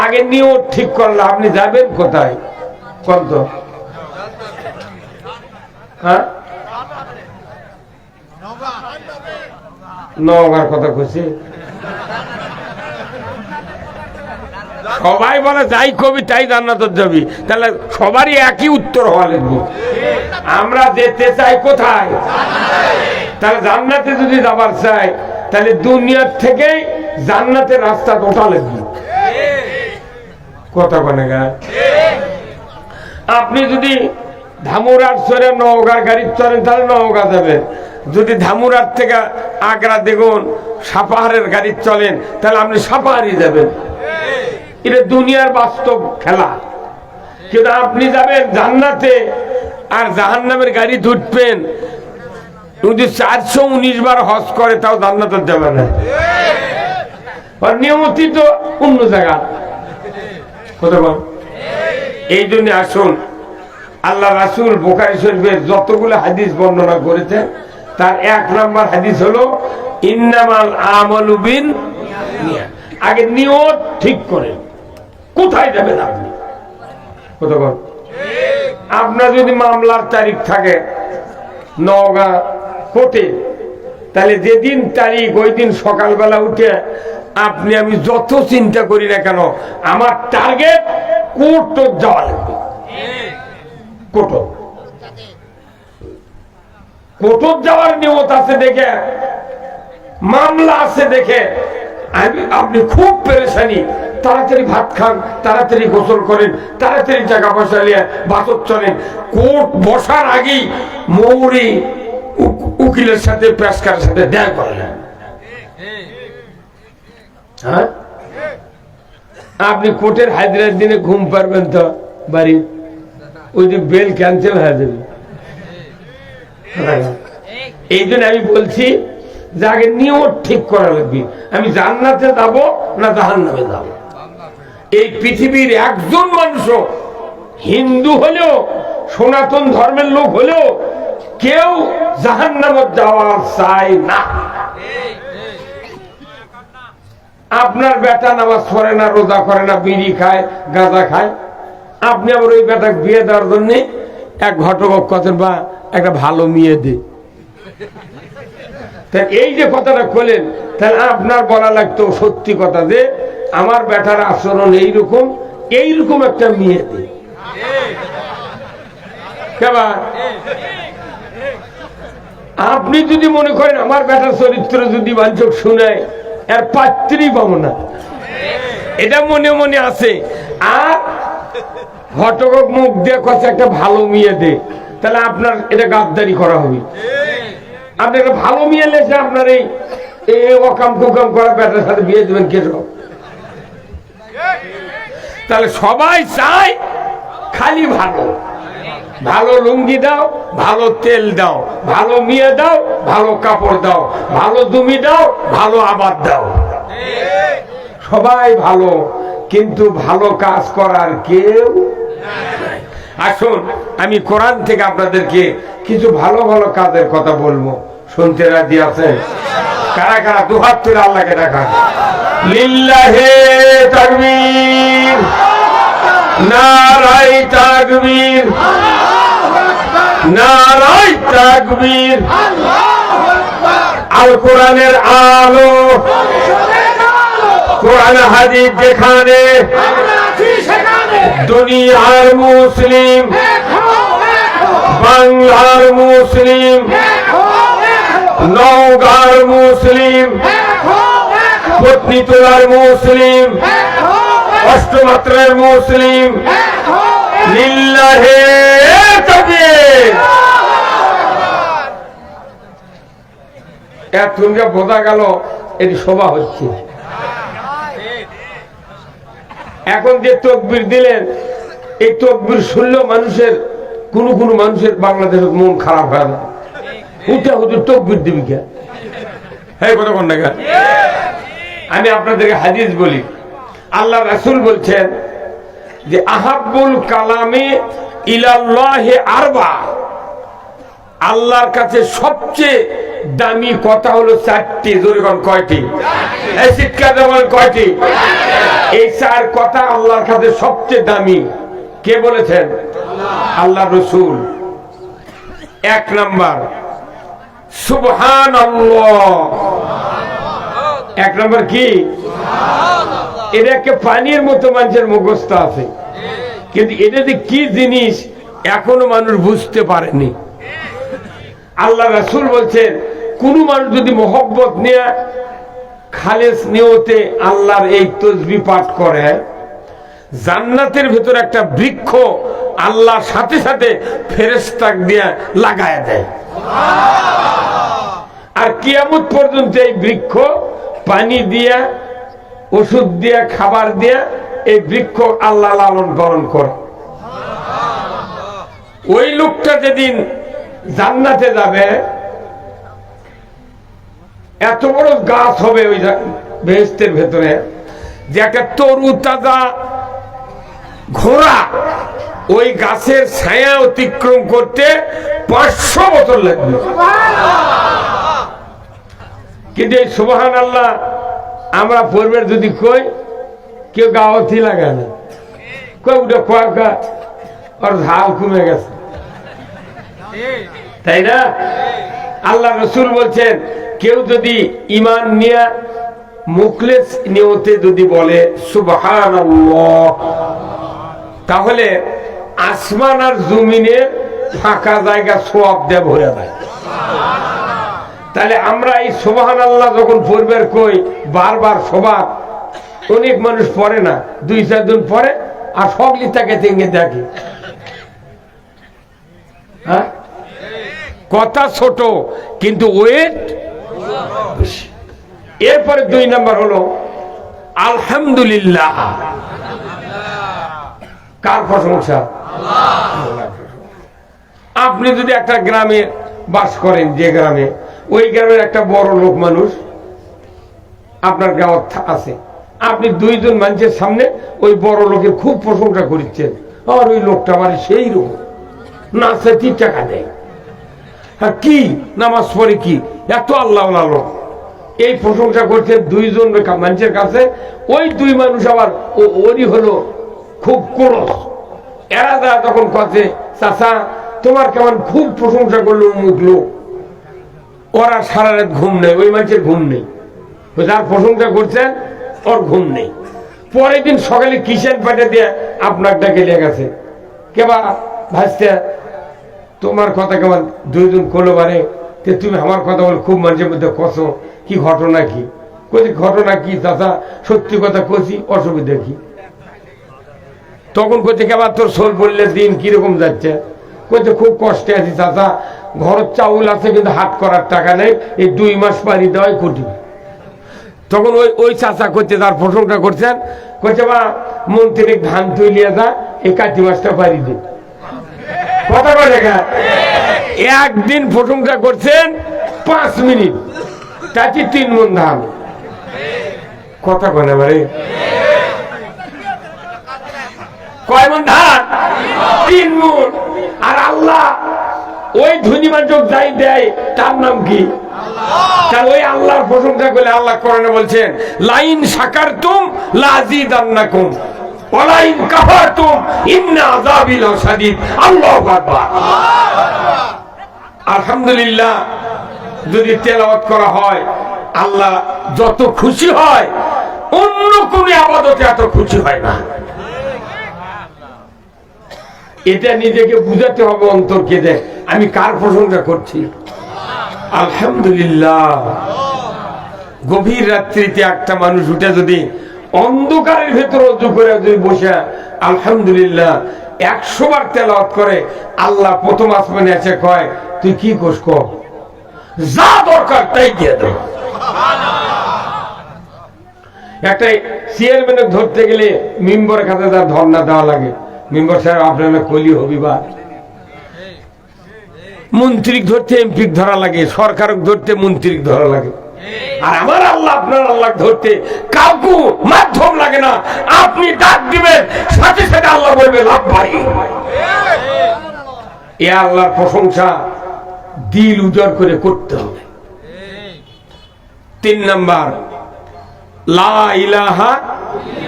আগে নিয়ত ঠিক করলে আপনি যাবেন কোথায়? কোন তো? হ্যাঁ, নওগাঁর কথা খুশি সবাই বলে যাই কবি তাই জান্নাত যাবি, তাহলে সবারই একই উত্তর হওয়া লাগবে। আমরা যেতে চাই কোথায়? তাহলে জান্নাতে যদি যাবার চাই, তাহলে দুনিয়ার থেকে জান্নাতের রাস্তা ওঠা লাগবে। কথা বলে গা? আপনি যদি ধামুরহাট চড়ে নওগাঁ গাড়ি চড়েন তাহলে নওগাঁ যাবেন, যদি ধামুরহাট থেকে আগ্রা দেখুন সাপাহারের গাড়ি চলেন তাহলে আপনি সাপাহারি যাবেন। এটা দুনিয়ার বাস্তব খেলা। কিন্তু আপনি যাবেন জান্নাতে আর জাহান্নামের গাড়ি ধুটবেন, যদি 419 বার হজ করে তাও জান্নাতে যাবে না, নিয়মতি তো অন্য জায়গা। এই জন্য আসুন, আল্লাহ রাসূল বুখারী শরীফের যতগুলো হাদিস বর্ণনা করেছেন তার 1 নম্বর হাদিস হলো ইন্নামাল আমালু বিন্নিয়াত। আগে নিয়ত ঠিক করেন কোথায় যাবেন আপনি। কতক্ষণ? আপনার যদি মামলার তারিখ থাকে নওগাঁ কোর্টে, তাহলে যেদিন তারিখ ওই দিন সকালবেলা উঠে আপনি আমি যত চিন্তা করি না কেন, আমার টার্গেট কোর্ট যাওয়া লাগবে। কোর্ট যাওয়ার নিয়ত আছে দেখে, মামলা আছে দেখে আপনি খুব পেরেশানি, তাড়াতাড়ি ভাত খান, তাড়াতাড়ি গোসল করেন, তাড়াতাড়ি টাকা পয়সা নিয়ে বাসর চলেন, কোর্ট বসার আগেই মৌরি উকিলের সাথে পেশকারের সাথে দেখা করলেন। হ্যাঁ, আপনি কোর্টের হাজিরার দিনে ঘুম পারবেন তো বাড়ি, ওই যে বেল ক্যান্সেল হয়ে যাবে। এই জন্য আমি বলছি যে আগে নিয়ত ঠিক করা লাগবে, আমি জান্নাতে যাব না জাহান্নামে যাব। এই পৃথিবীর একজন মানুষ হিন্দু হলেও সনাতন ধর্মের লোক হলেও কেউ জাহান্নামে যাওয়া চায় না। আপনার বেটা নামাজ পড়ে না, রোজা করে না, বিড়ি খায়, গাঁজা খায়, আপনি আবার ওই বেটা বিয়ে দেওয়ার জন্য এক ঘটক কথা বা একটা ভালো মেয়ে দে, এই যে কথাটা বলেন, তাহলে আপনার বলা লাগতো সত্যি কথা যে আমার বেটার আচরণ এইরকম, এইরকম একটা মেয়ে দে। আপনি যদি মনে করেন আমার বেটার চরিত্র যদি বাঞ্চক শুনে এর পাত্রী পাবো না, এটা মনে মনে আছে, আর ঘটক মুখ দিয়ে কথা একটা ভালো মেয়ে দে, তাহলে আপনার এটা গাদ্দারি করা হবে। আপনি একটা ভালো মেয়ে লেসে আপনার এই অকাম কুকাম করা বেটার সাথে বিয়ে দেবেন কে? তাহলে সবাই চায় খালি ভালো, ভালো লুঙ্গি দাও, ভালো তেল দাও, ভালো মেয়ে দাও, ভালো কাপড় দাও, ভালো জমি দাও, ভালো আবাদ দাও। সবাই ভালো, কিন্তু ভালো কাজ করার কেউ। আসুন আমি কোরআন থেকে আপনাদেরকে কিছু ভালো ভালো কাজের কথা বলবো, শুনতে রাজি আছেন? কারা কারা দুহাত তুলে আল্লাহকে দেখান। লিল্লাহে তাকবীর, নারায়ে তাকবীর, নারায়ে তাকবীর। আল কোরআনের আলো, কোরআন হাদিস যেখানে, দুনিয়ার মুসলিম, বাংলার মুসলিম, নওগাঁর মুসলিম, পত্নীতলার মুসলিম, অষ্টমাত্রার মুসলিম, লিল্লাহে তাকবীর। এতক্ষণ যা বোঝা গেল এটি সভা হচ্ছে। এখন যে তকবীর দিলেন, এই তকবীর শুনলেও মানুষের কোন মানুষের বাংলাদেশের মন খারাপ হয় না। উঠে হুজুর তকবীর দিবি কে? হ্যাঁ, কথা কোন না। আমি আপনাদেরকে হাদিস বলি, আল্লাহ রাসূল বলছেন যে আহাব্বুল কালামে ইলাল্লাহি আরবা, আল্লাহর কাছে সবচেয়ে দামি কথা হলো চারটি। জোরে কোন কয়টি? এই শিক্ষা দেওয়ার কয়টি? এই চার কথা আল্লাহর কাছে সবচেয়ে দামি। কে বলেছেন? আল্লাহ রাসূল। এক নাম্বার সুবহানাল্লাহ। এক নাম্বার কি? এটাকে পানির মতো মানুষের মুখস্থ আছে, কিন্তু এটা যে কি জিনিস এখনো মানুষ বুঝতে পারেনি। আল্লাহ রাসূল বলছেন কোন মানুষ যদি মহব্বত নিয়ে খালেস নিয়তে আল্লাহর এই তাসবিহ পাঠ করে, জান্নাতের ভিতর একটা বৃক্ষ আল্লাহর সাথে সাথে ফেরেশতা দিয়ে লাগায় দেয়। আর কিয়ামত পর্যন্ত এই বৃক্ষ পানি দিয়া, ওষুধ দিয়া, খাবার দিয়া এই বৃক্ষ আল্লাহ লালন পালন করে। ওই লোকটা যেদিন জান্নাতে যাবে, এত বড় গাছ হবে ওই বেহেশতের ভেতরে, যে একটা তরু তাজা ঘোড়া ওই গাছের ছায়া অতিক্রম করতে 500 বছর লাগবে। কিন্তু এই সুবহানাল্লাহ আমরা পূর্বের যদি কই, কেউ গাওয়াতি লাগায় না, কই উঠে কোয়াকা আর ঝাল কমে গেছে, তাই না? আল্লাহ রাসূল বলছেন কেউ যদি ঈমান নিয়ে মুখলেস নিয়তে যদি বলে সুবহানাল্লাহ, তাহলে আসমান আর জমিনের ফাঁকা জায়গা সওয়াব দিয়ে ভরে যায়। তাহলে আমরা এই সুবহানাল্লাহ যখন পড়বার কই, বারবার সবার অনেক মানুষ পড়ে না, 2-4 জন পড়ে আর সকলি তাকে তেঙ্গে দেখে। হ্যাঁ, কথা ছোট কিন্তু ওয়েট বেশি। এরপরে 2 নাম্বার হলো আলহামদুলিল্লাহ। কার প্রশংসা? আপনি যদি একটা গ্রামে বাস করেন, যে গ্রামে, ওই গ্রামের একটা বড় লোক মানুষ আপনার গ্রামে আছে, আপনি 2 জন মানুষের সামনে ওই বড় লোকের খুব প্রশংসা করছেন, আর ওই লোকটা আমার সেই রকম নাচে 3 টাকা দেয়, আর কি নামাজ পড়ে, কি এত আল্লাহ লোক, এই প্রশংসা করছেন 2 জন মানুষের কাছে। ওই 2 মানুষ আবার ওরই হলো খুব ক্রোধ। এরা যা তখন কথা, চাচা তোমার কেমন খুব প্রশংসা করলো অমুক লোক, ওরা সারা রাত ঘুম নেই, ওই মানুষের ঘুম নেই, যার প্রশংসা করছেন ওর ঘুম নেই। পরের দিন সকালে কিষেন পাঠে দিয়ে আপনার ডাকে লেগে গেছে, কেবা ভাসতে তোমার কথা কেমন 2 জন কলো বারে, তুমি আমার কথা বল খুব মানুষের মধ্যে কষো, কি ঘটনা কি? কইছি ঘটনা কি চাচা, সত্যি কথা কইছি, অসুবিধা কি? তখন কইতে কেবা তোর সোল বললে দিন কিরকম যাচ্ছে? কইতে খুব কষ্টে আছি চাচা, ঘরের চাউল আছে কিন্তু হাট করার টাকা নেই, এই 2 মাস পারি দেওয়াই কঠিন। তখন ওই চাচা করতে তার প্রশংসা করছেন, কইছে বা মন্ত্রী ধান তুলিয়া যা এই কাটি মাছটা পারি দিন কথা বলে একদিন প্রশংসা করছেন 5 মিনিট তাতে 3 মণ ধান কথা বলে বারে কয় মণ ধান 3 মণ আর আল্লাহ ওই ধনী মানুষ যাই দেয় তার নাম কি তার ওই আল্লাহর প্রশংসা করলে আল্লাহ কোরআনে বলছেন লাইন শাকারতুম লাযিদান্নাকুম ওয়া লাইন কাফারতুম ইন্না আযাবি লাশাদীদ আল্লাহু আকবার আলহামদুলিল্লাহ যদি তেলাওয়াত করা হয় আল্লাহ যত খুশি হয় অন্য কোন ইবাদতে এত খুশি হয় না এটা নিজেকে বুঝাতে হবে অন্তরকে যে আমি কার প্রশংসা করছি আলহামদুলিল্লাহ গভীর রাত্রিতে একটা মানুষ উঠে যদি অন্ধকারের ভেতর ওযু করে যদি বসে আলহামদুলিল্লাহ 100 বার তেলাওয়াত করে আল্লাহ প্রথম আসমানে এসে কয় তুই কি করছ কর যা দরকার তাই দিয়ে দাও একটা চেয়ারম্যানের ধরতে গেলে মেম্বারের কাছে তার ধর্ণা দেওয়া লাগে মেম্বার সাহেব আপনার কলি হবি বা মন্ত্রী ধরতে এমপি ধরা লাগে সরকার ধরতে মন্ত্রী ধরা লাগে আর আমার আল্লাহ আপনার আল্লাহ ধরতে কাউকে মাধ্যম লাগে না আপনি ডাক দিবেন সাথে সাথে আল্লাহ বলবে লাভ ভাই এ আল্লাহর প্রশংসা দিল উজাড় করে করতে হবে 3 নাম্বার লা ইলাহা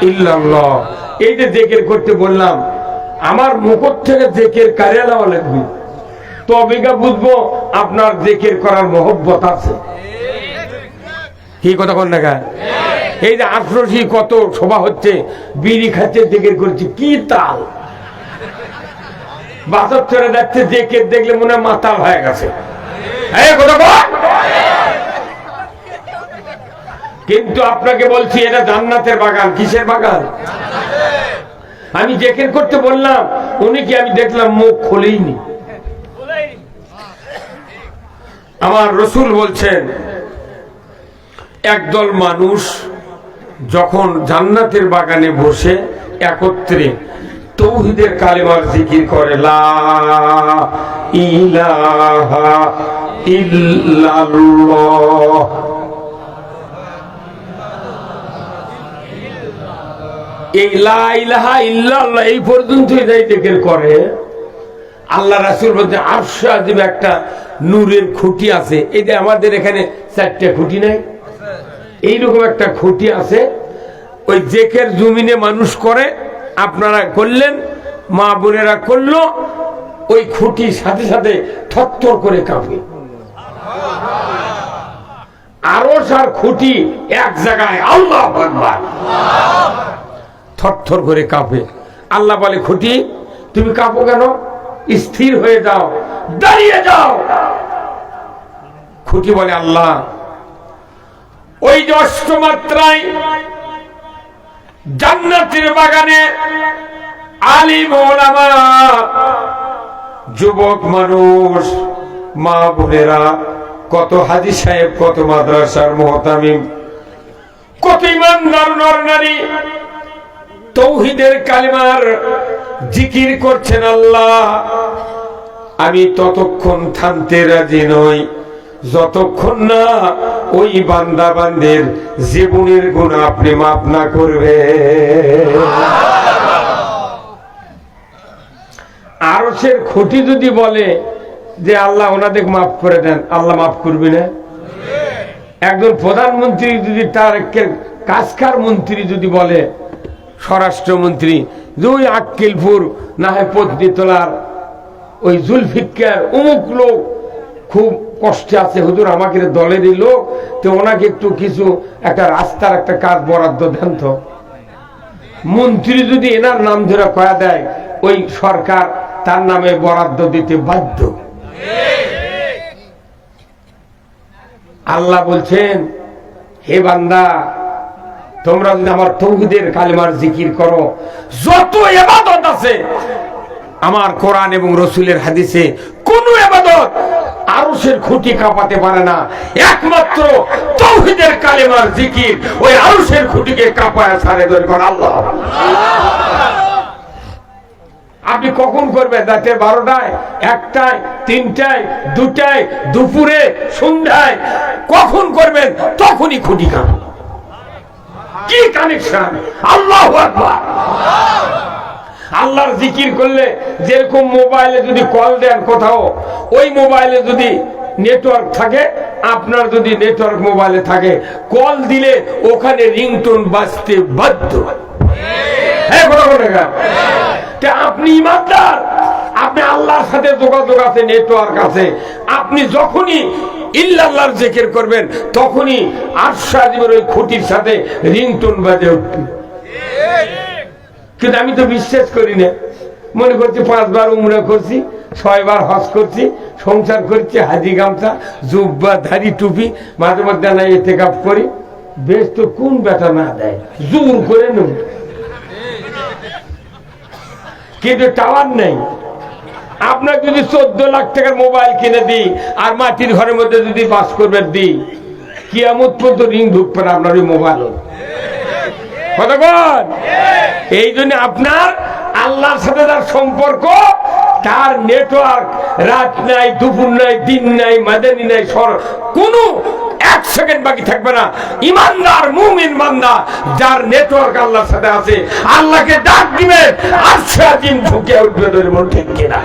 ইল্লাল্লাহ এই যে জিকির করতে বললাম আমার মুখ থেকে জিকির কারিয়ালাও লাগবে তবে গা বুঝবো আপনার জিকির করার মহব্বত আছে কি কথা কোন না এই যে আফরোশি কত শোভা হচ্ছে বিড়ি খাচ্ছে জিকির করছে কি তাল বাসর ছেড়ে যাচ্ছে জিকির দেখলে মনে হয় মাতাল হয়ে গেছে এই কথা বল কিন্তু আপনাকে বলছি এটা জান্নাতের বাগান কিসের বাগান আমি জিকির করতে বললাম উনি কি আমি দেখলাম মুখ খোলেইনি আমার রাসূল বলছেন একদল মানুষ যখন জান্নাতের বাগানে বসে একত্রে তাওহীদের কালিমার জিকির করে লা ইলাহা ইল্লাল্লাহ এই লা ইলাহা ইল্লাল্লাহ এই পর্যন্তই যাই জিকির করে আল্লাহ রাসূল বলতে আরশে আজিম একটা নূরের খুঁটি আছে এই যে আমাদের এখানে 4টা খুঁটি নাই এইরকম একটা খুঁটি আছে ওই জিকির জমিনে মানুষ করে আপনারা করলেন মা বোনেরা করলো ওই খুঁটি সাথে সাথে থরথর করে কাঁপে আরশ আর খুঁটি এক জায়গায় আল্লাহু আকবার থরথর করে কাঁপে আল্লাহ বলে খুঁটি তুমি কাঁপো কেন স্থির হয়ে যাও দাঁড়িয়ে যাও খুঁটি বলে আল্লাহ ওই যে অষ্টমাত্রায় জান্নাতের বাগানে আলিম ওলামা যুবক মানুষ মা বোনেরা কত হাজী সাহেব কত মাদ্রাসার মুহতামিম কত ইমানদার নর নারী তাওহীদের কালিমার জিকির করছেন আল্লাহ আমি ততক্ষণ থামতে রাজি নই যতক্ষণ না ওই বান্দা বান্দের জীবনের গুনাহ আপনি মাফ না করবে আরশের খুঁটি যদি বলে যে আল্লাহ ওনাদের মাফ করে দেন আল্লাহ মাফ করবে না একজন প্রধানমন্ত্রী যদি তার কাজকার মন্ত্রী যদি বলে স্বরাষ্ট্রমন্ত্রী দুই আক্কেলপুর না হয় পত্নীতলার ওই জুলফিকার অমুক লোক খুব কষ্টে আছে হুজুর আমাকে দলেরই লোক তো ওনাকে একটু কিছু একটা রাস্তার একটা কাজ বরাদ্দ দেন তো মন্ত্রী যদি এনার নাম ধরে কয়া দেয় ওই সরকার তার নামে বরাদ্দ দিতে বাধ্য আল্লাহ বলছেন হে বান্দা তোমরা যদি আমার তাওহীদের কালিমার জিকির করো যত ইবাদত আছে আমার কোরআন এবং রাসূলের হাদিসে কোন ইবাদত আরশের খুঁটি কাঁপাতে পারে না একমাত্র তাওহীদের কালিমার জিকির ওই আরশের খুঁটিকে কাঁপায় ছাড়ে দরকার আল্লাহ কখন করবেন? রাতে 12টায়, 1টায়, 3টায়, 2টায়, দুপুরে, সন্ধ্যায়, কখন করবেন? তখনই খুঁটি কান। কি কানেকশন! আল্লাহু আকবার। আল্লাহর জিকির করলে যেরকম মোবাইলে যদি কল দেন কোথাও, ওই মোবাইলে যদি নেটওয়ার্ক থাকে, আপনার যদি নেটওয়ার্ক মোবাইলে থাকে, কল দিলে ওখানে রিংটোন বাজতে বাধ্য। হ্যাঁ, আপনি ইমানদার, আপনি আল্লাহর সাথে যোগাযোগ আছে, নেটওয়ার্ক আছে, আপনি যখনই ইল্লাল্লাহর জিকির করবেন তখনই আরশাদিমের ওই খুঁটির সাথে রিংটোন বাজে উঠবে। কিন্তু আমি তো বিশ্বাস করি না, মনে করছি 5 বার উমরা করছি, 6 বার হজ করছি, সংসার করছি, হাজি গামছা, জুব্বা, ধারি, টুপি, মাঝে মধ্যে না ইতিকাফ করি। বেশ তো কোন বেটা না দেয়, জোর করে নেব, কিন্তু টাওয়ার নেই। আপনার যদি 14 লাখ টাকার মোবাইল কিনে দিই আর মাটির ঘরের মধ্যে যদি বাস করবেন দিই, কিয়ামত পর্যন্ত রিং ঢুকবে না আপনার ওই মোবাইল। কতক্ষণ? এই জন্য আপনার আল্লাহর সাথে তার সম্পর্ক, তার নেটওয়ার্ক, রাত নাই, দুপুর নাই, দিন নাই, মাদানি নাই, কোন 1 সেকেন্ড বাকি থাকবে না। ইমানদার মুমিন বান্দা যার নেটওয়ার্ক আল্লাহর সাথে আছে, আল্লাহকে ডাক দিবে আর সারাদিন ঢুকে উঠবে। ঠিক কিনা?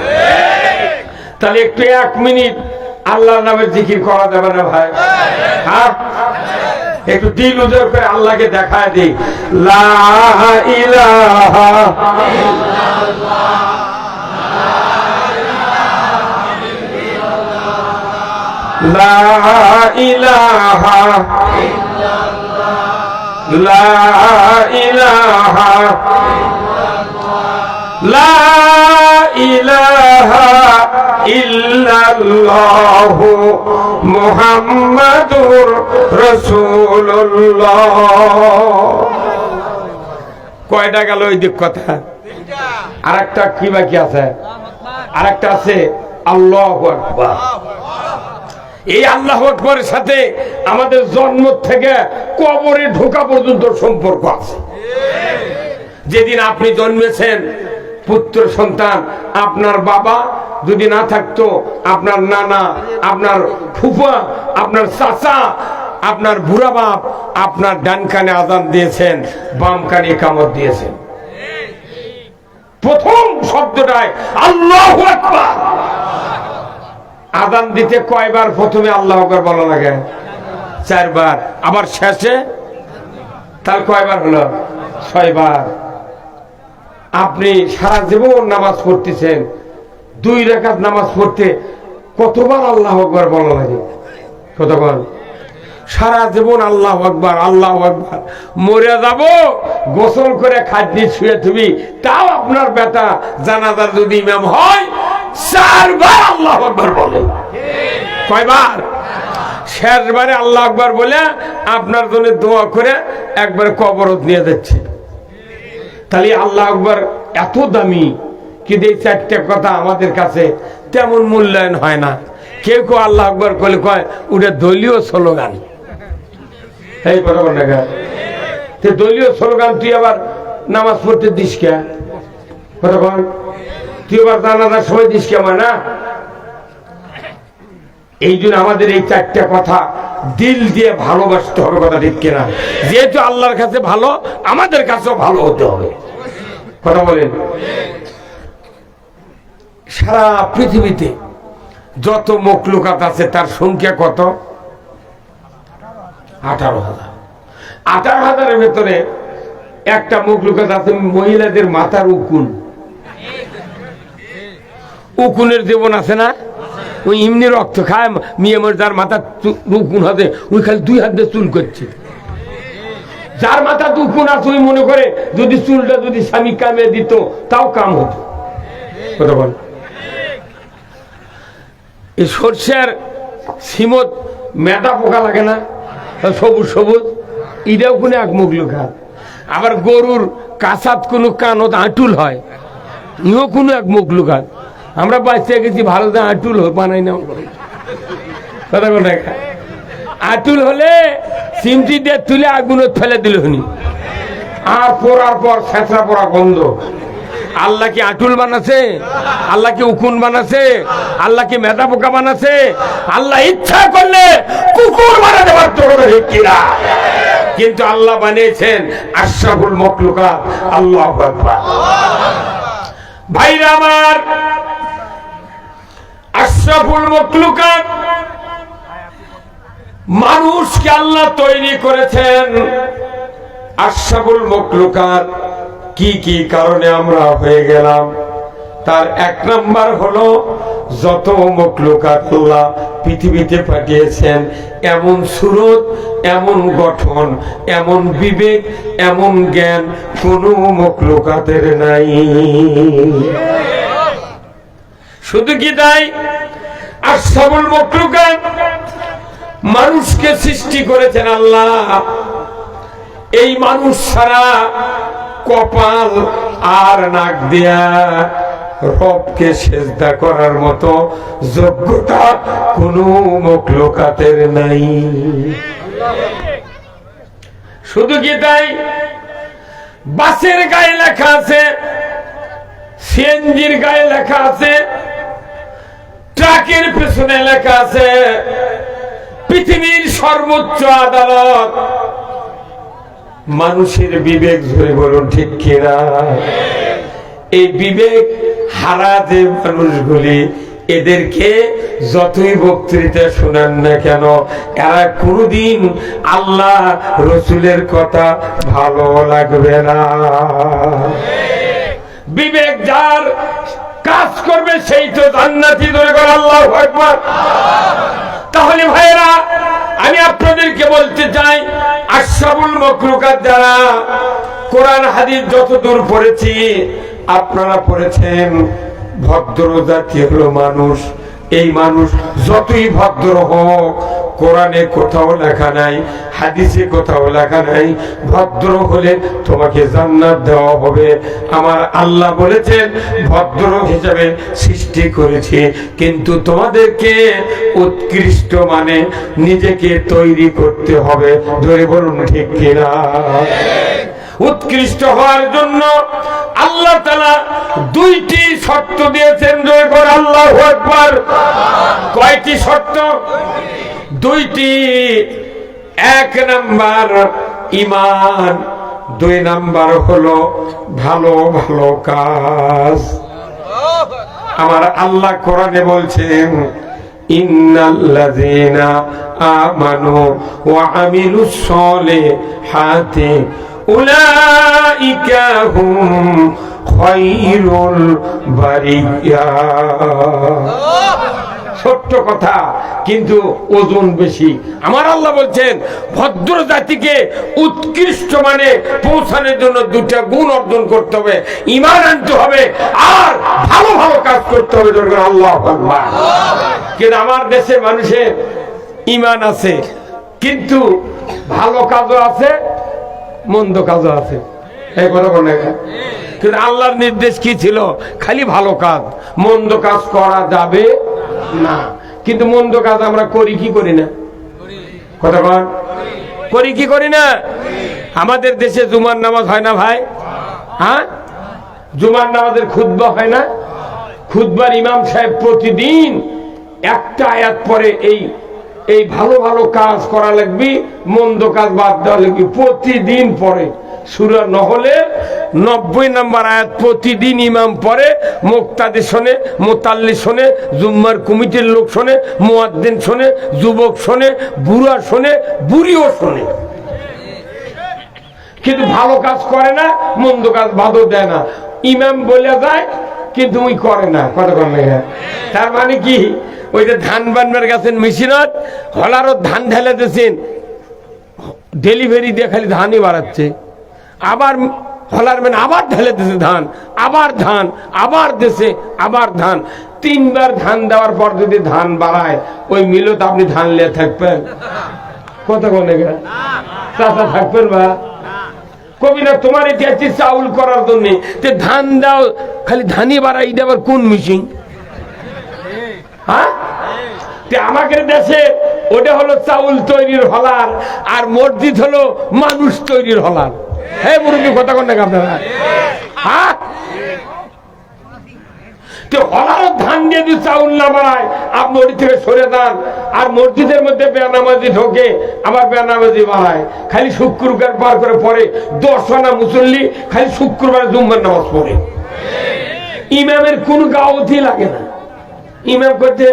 তাহলে একটু 1 মিনিট আল্লাহর নামের জিকির করা যাবে না ভাই? হ্যাঁ, একটু দিল উজাড় করে আল্লাহকে দেখায় দিই। লা ইলাহা ইল্লাল্লাহ, লা ইলাহা ইল্লাল্লাহ, লা ইলাহা ইল্লাল্লাহ, লা ইলাহা ইল্লাল্লাহু মুহাম্মাদুর রাসূলুল্লাহ। কয়টা গেল ওই দিক কথা? আরেকটা কি বাকি আছে? আরেকটা আছে আল্লাহু আকবার। এই আল্লাহু আকবারের সাথে আমাদের জন্ম থেকে কবরে ঢোকা পর্যন্ত সম্পর্ক আছে। যেদিন আপনি জন্মেছেন, পুত্র সন্তান, আপনার বাবা যদি না থাকতো, আপনার নানা, আপনার ফুফা, আপনার চাচা, আপনার বুড়া বাপ আপনার ডান কানে আযান দিয়েছেন, বাম কানে ইকামত দিয়েছেন। প্রথম শব্দটাই আল্লাহু আকবার। আযান দিতে কয়বার প্রথমে আল্লাহু আকবার বলা লাগে? 4 বার। আবার শেষে তার কয়বার হলো? 6 বার। আপনি সারা জীবন নামাজ পড়তেছেন, 2 রাকাত নামাজ পড়তে কতবার আল্লাহু আকবার বলা লাগে? কতবার? সারা জীবন আল্লাহু আকবার, আল্লাহু আকবার। মরে যাব, গোসল করে খাদ্যি শুয়ে তুমি, তাও আপনার বেটা জানাজার যদি ইমাম হয় 4 বার আল্লাহু আকবার বলে। কয়বার? শেষবারে আল্লাহু আকবার বলে আপনার জন্য দোয়া করে একবার কবরত নিয়ে যাচ্ছে। তাহলে আল্লাহু আকবার এত দামি, কিন্তু এই 4টা কথা আমাদের কাছে তেমন মূল্যায়ন হয় না। কেউ কেউ আল্লাহু আকবার বলে কয় ওটা দলীয় স্লোগান। এই বরাবর দেখা দলীয় স্লোগান, তুই আবার নামাজ পড়তে দিস কে? কতক্ষণ? তুই আবার জানাজার সময় দিস কেমন না? এই জন্য আমাদের এই 4টা কথা দিল দিয়ে ভালোবাসতে হবে। কথা ঠিক কিনা? যেহেতু আল্লাহর কাছে ভালো, আমাদের কাছেও ভালো হতে হবে। কথা বলেন? সারা পৃথিবীতে যত মখলুকাত আছে তার সংখ্যা কত? 18,000। 18,000-এর ভেতরে একটা মখলুকাত আছে মহিলাদের মাথার উকুন। উকুনের জীবন আছে না? ওই এমনি রক্ত খায়, মেয়ে মরে যার মাথা উকুন হবে ওই খালি 2 হাত দিয়ে চুল করছে। যার মাথা উকুন আছে ওই মনে করে যদি চুলটা যদি স্বামী কামিয়ে দিত তাও কাম হতো। কথা বল? এই সর্ষের সিমত মেদা পোকা লাগে না, সবুজ সবুজ, এটাও কোনো এক মখলুকাত। আবার গরুর কাঁচাত কোনো কানত আঁটুল হয়, ইও কোনো এক মখলুকাত। আমরা বাচ্চা গেছি ভালো আঁটুল বানাই না। কথা বল? আঁটুল হলে চিমটি দিয়ে তুলে আগুনে ফেলে দিল হনি, আর পড়ার পর ছেঁচড়া পড়া বন্ধ। আল্লাহ কি আটুল বানাছে? আল্লাহ কি উকুন বানাছে? আল্লাহ কি মেধা পোকা বানাছে? আল্লাহ ইচ্ছা করলে কুকুর বানাতে পারতো, কিনা? কিন্তু আল্লাহ বানিয়েছেন আশরাফুল মখলুকাত। আল্লাহু আকবার। ভাইরা আমার, আশরাফুল মখলুকাত মানুষকে আল্লাহ তৈরি করেছেন। আশরাফুল মখলুকাত কি কি কারণে আমরা হয়ে গেলাম? তার এক নাম্বার হলো, যত মখলুকাত আল্লাহ পৃথিবীতে পাঠিয়েছেন, এমন সুরত, এমন গঠন, এমন বিবেক, এমন জ্ঞান কোন মখলুকাতের নাই। শুধু কি তাই? আশরাফুল মখলুকাত মানুষকে সৃষ্টি করেছেন আল্লাহ। এই মানুষ ছাড়া কপাল আর নাক দিয়া রবকে সেজদা করার মতো যোগ্যতা কোন মখলুকাতের নাই। শুধু কি তাই? বাসের গায়ে লেখা আছে, সিএনজির গায়ে লেখা আছে, ট্রাকের পেছনে লেখা আছে পৃথিবীর সর্বোচ্চ আদালত। মানুষের বিবেক ধরে বলুন ঠিক কিনা? এই বিবেক হারা যে মানুষগুলি, এদেরকে যতই বক্তৃতা শোনান না কেন, এরা কোনদিন আল্লাহ রসুলের কথা ভালো লাগবে না। বিবেক যার কাজ করবে সেই তো জান্নাতি। ধরে করে আল্লাহু আকবার। তাহলে ভাইরা, আমি আপনাদেরকে বলতে চাই, আশরাফুল মখলুকাত যারা, কোরআন হাদিস যতদূর পড়েছি, আপনারা পড়েছেন ভদ্র জাতি হলো মানুষ। এই মানুষ যতই ভদ্র হোক, কোরআনে কোথাও লেখা নাই, হাদিসে কোথাও লেখা নাই ভদ্র হলে তোমাকে জান্নাত দেওয়া হবে। আমার আল্লাহ বলেছেন ভদ্র হিসাবে সৃষ্টি করেছি, কিন্তু তোমাদেরকে উৎকৃষ্ট মানে নিজেকে তৈরি করতে হবে। ধরে বলুন ঠিক কিনা? উৎকৃষ্ট হওয়ার জন্য আল্লাহ তাআলা দুইটি শর্ত দিয়েছেন। জয় করে আল্লাহু আকবার। কয়টি শর্ত? দুইটি। এক নাম্বার ঈমান, দুই নাম্বার হলো ভালো ভালো কাজ। আমার আল্লাহ কোরআনে বলছেন, ইন্নাল্লাযীনা আমানু ওয়া আমিলুস সলিহাতি উলাইকা হুম খায়রুল বারিয়া। ছোট্ট কথা কিন্তু ওজন বেশি। আমার আল্লাহ বলছেন ভদ্র জাতিকে উৎকৃষ্ট মানে পৌঁছানোর জন্য দুটা গুণ অর্জন করতে হবে, ঈমান আনতে হবে আর ভালো ভালো কাজ করতে হবে। আল্লাহু আকবার। কিন্তু আমার দেশে মানুষের ঈমান আছে, কিন্তু ভালো কাজও আছে, মন্দ কাজও আছে। এই কথা বলে, কিন্তু আল্লাহর নির্দেশ কি ছিল? খালি ভালো কাজ, মন্দ কাজ করা যাবে না। কিন্তু মন্দ কাজ আমরা করি কি করি না? কথা বল, করি কি করি না? আমাদের দেশে জুমার নামাজ হয় না ভাই? হ্যাঁ, জুমার নামাজের খুতবা হয় না? খুতবার ইমাম সাহেব প্রতিদিন একটা আয়াত পরে এই ভালো ভালো কাজ করা লাগবে, মন্দ কাজ বাদ দেওয়া লাগবে। প্রতিদিন পরে সূরা নহলের 90 নম্বর আয়াত প্রতিদিন ইমাম পড়ে। মুক্তাদি শোনে, মুতাল্লি শোনে, জুম্মার কমিটির লোক শোনে, মুয়াজ্জিন শোনে, যুবক শোনে, বুড়া শোনে, বুড়িও শোনে। কিন্তু ভালো কাজ করে না, মন্দ কাজ বাদও দেয় না। ইমাম বলে যায় কিন্তু ওই করে না। কথা কর না। তার মানে কি? ওই যে ধান বানবার গেছেন মেশিনত, হলারও ধান ঢেলে দিয়েছেন, ডেলিভারি দিয়ে খালি ধানই বাড়াচ্ছে। আবার হলার মানে আবার ঢেলে দিয়েছে ধান, আবার ধান, আবার দেশে আবার ধান। 3 বার ধান দেওয়ার পর যদি ধান বাড়ায়, ওই মিলত আপনি ধান নিয়ে থাকবেন? কথা বলে চাষা থাকবেন বা কবি না? তোমার এটি চাউল করার জন্য ধান দাও, খালি ধানই বাড়াই, এটা আবার কোন মিশিং? হ্যাঁ, আমাদের দেশে ওটা হলো চাউল তৈরির হলার, আর মসজিদ হলো মানুষ তৈরির হলার। হ্যাঁ মুরব্বী, কথা কন না আপনারা? হ্যাঁ, যে হলারও ধান দিয়ে যদি চাউল না বাড়ায় আপনি ওটি থেকে সরে যান। আর মসজিদের মধ্যে বেনামাজি ঢোকে আবার বেনামাজি বাড়ায়, খালি শুক্রবার পার করে পরে 10 আনা মুসল্লি খালি শুক্রবার জুম্মার নামাজ পড়ে। ইমামের কোন গাওতি লাগে না, ইমাম করতে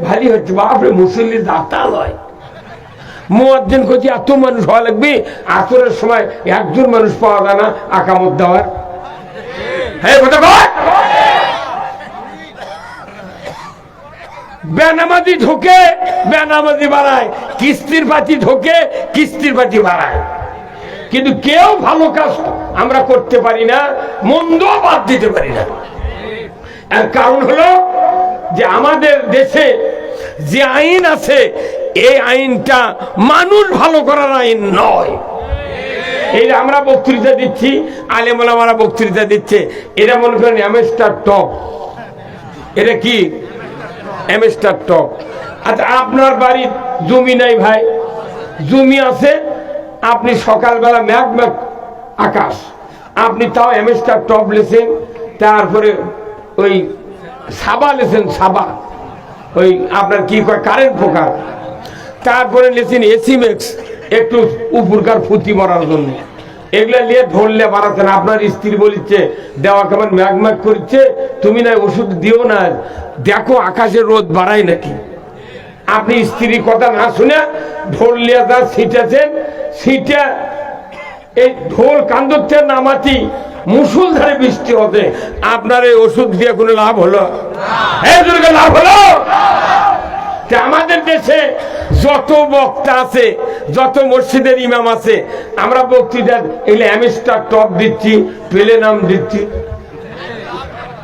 ভারী হচ্ছে, বাপরে মুসল্লি দাতা লয়। মুয়াজ্জিন করছে এত মানুষ হওয়া লাগবে, আসরের সময় একজন মানুষ পাওয়া যায় না আকামত দেওয়ার। হ্যাঁ কথা কয়, বেনামাজি ঢোকে বেনামাজি বাড়ায়, কিস্তির পাতি ঢোকে কিস্তির পাতি বাড়ায়। কিন্তু কেউ ভালো কাজ আমরা করতে পারি না, মন্দ বাদ দিতে পারি না। এর কারণ হলো যে আমাদের দেশে যে আইন আছে এই আইনটা মানুষ ভালো করার আইন নয়। এই আমরা বক্তৃতা দিচ্ছি, আলেম ওলামারা বক্তৃতা দিচ্ছে, এরা মনে করেন এমএস্টার টপ। এটা কি এমএস্টার টপ? আচ্ছা আপনার বাড়ির জমি নাই ভাই, জমি আছে, আপনি সকালবেলা ম্যাঘ ম্যাঘ আকাশ, আপনি তাও এমএস্টার টপ লেছেন, তারপরে ওই সাবা লেছেন, সাবা ওই আপনার কি কয় কারেন্ট পোকা, তারপরে লেছেন এসিমেক্স একটু উপরকার ফুটি মরার জন্য, এগুলা নিয়ে ধরলে বাড়াচ্ছেন। আপনার স্ত্রী বলিচ্ছে দেওয়া কেমন ম্যাঘ ম্যাঘ করছে, তুমি না ওষুধ দিও না, দেখো আকাশে রোদ বাড়ায় নাকি। আপনি স্ত্রীর কথা না শুনে ঢোল নিয়ে যা ছিটেছেন, ছিটে এই ঢোল কান্দতে নামাতি মুসুলধারে বৃষ্টি হতে আপনার এই ওষুধ দিয়ে কোনো লাভ হলো? লাভ হলো? আমাদের দেশে যত বক্তা আছে, যত মসজিদের ইমাম আছে, আমরা বক্তৃতা এগুলো এমএস্টার টপ দিচ্ছি, পেলে নাম দিচ্ছি,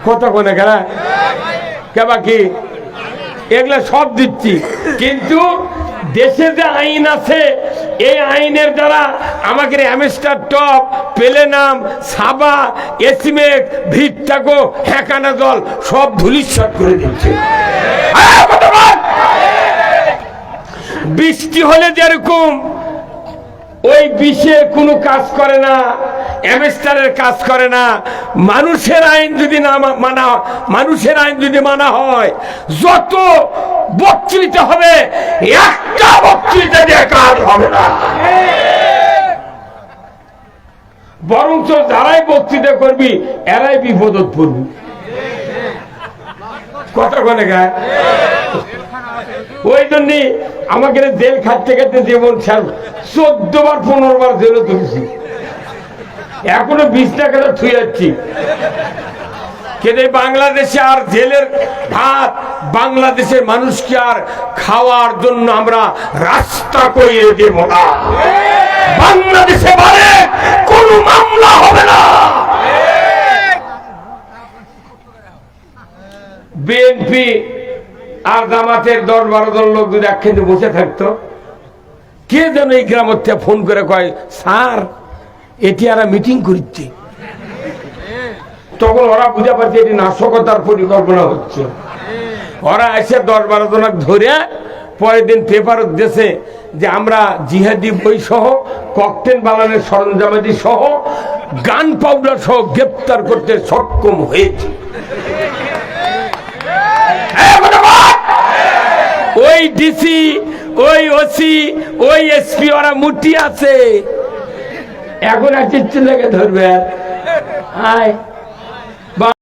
কত কোনে গেলা কেবা কি এগুলা সব দিচ্ছি। কিন্তু দেশে যে আইন আছে এই আইনের দ্বারা আমাকে এমএস্টার টপ, পেলে নাম, সাবা, এসিমেক, ভিটটাকো, হ্যাকানা জল সব ধুলিস্যাৎ করে দিচ্ছে। বৃষ্টি হলে যেরকম ওই বিষে কোনো কাজ করে না, এমএস্টারের কাজ করে না, মানুষের আইন যদি না মানা, মানুষের আইন যদি মানা হয়, যত বক্তৃতা হবে একটা বক্তৃতা দিয়ে কাজ হবে না। বরঞ্চ যারাই বক্তৃতা করবি এরাই বিপদত পড়বি। কথা বলে গায় ওই জন্য আমাকে জেল খাটতে খাটতে জীবন 14 বার 15 বার জেলে তুলছি, এখনো 20 টাকা থুই যাচ্ছি। কিন্তু বাংলাদেশে আর জেলের ভাত বাংলাদেশের মানুষকে আর খাওয়ার জন্য আমরা রাস্তা করিয়ে দেব না। বাংলাদেশে বারে কোনো মামলা হবে না। বিএনপি আর জামাতের 10-12 জন লোক যদি একখানে বসে থাকতো, কে যেন এই গ্রাম থেকে ফোন করে কয় স্যার এটি আর মিটিং করছে, তখন ওরা বুঝা পাচ্ছে এটি নাশকতার পরিকল্পনা হচ্ছে। ওরা এসে 10-12 জনক ধরে পরের দিন পেপার দেশে যে আমরা জিহাদি বই সহ, ককটেল বানানোর সরঞ্জামাদি সহ, গান পাউডার সহ গ্রেপ্তার করতে সক্ষম হয়েছে। ওই ডিসি, ওই ওসি, ওই এসপি ওরা মুটি আছে, এখন আর চিচ্ছি লেগে ধরবে। আয়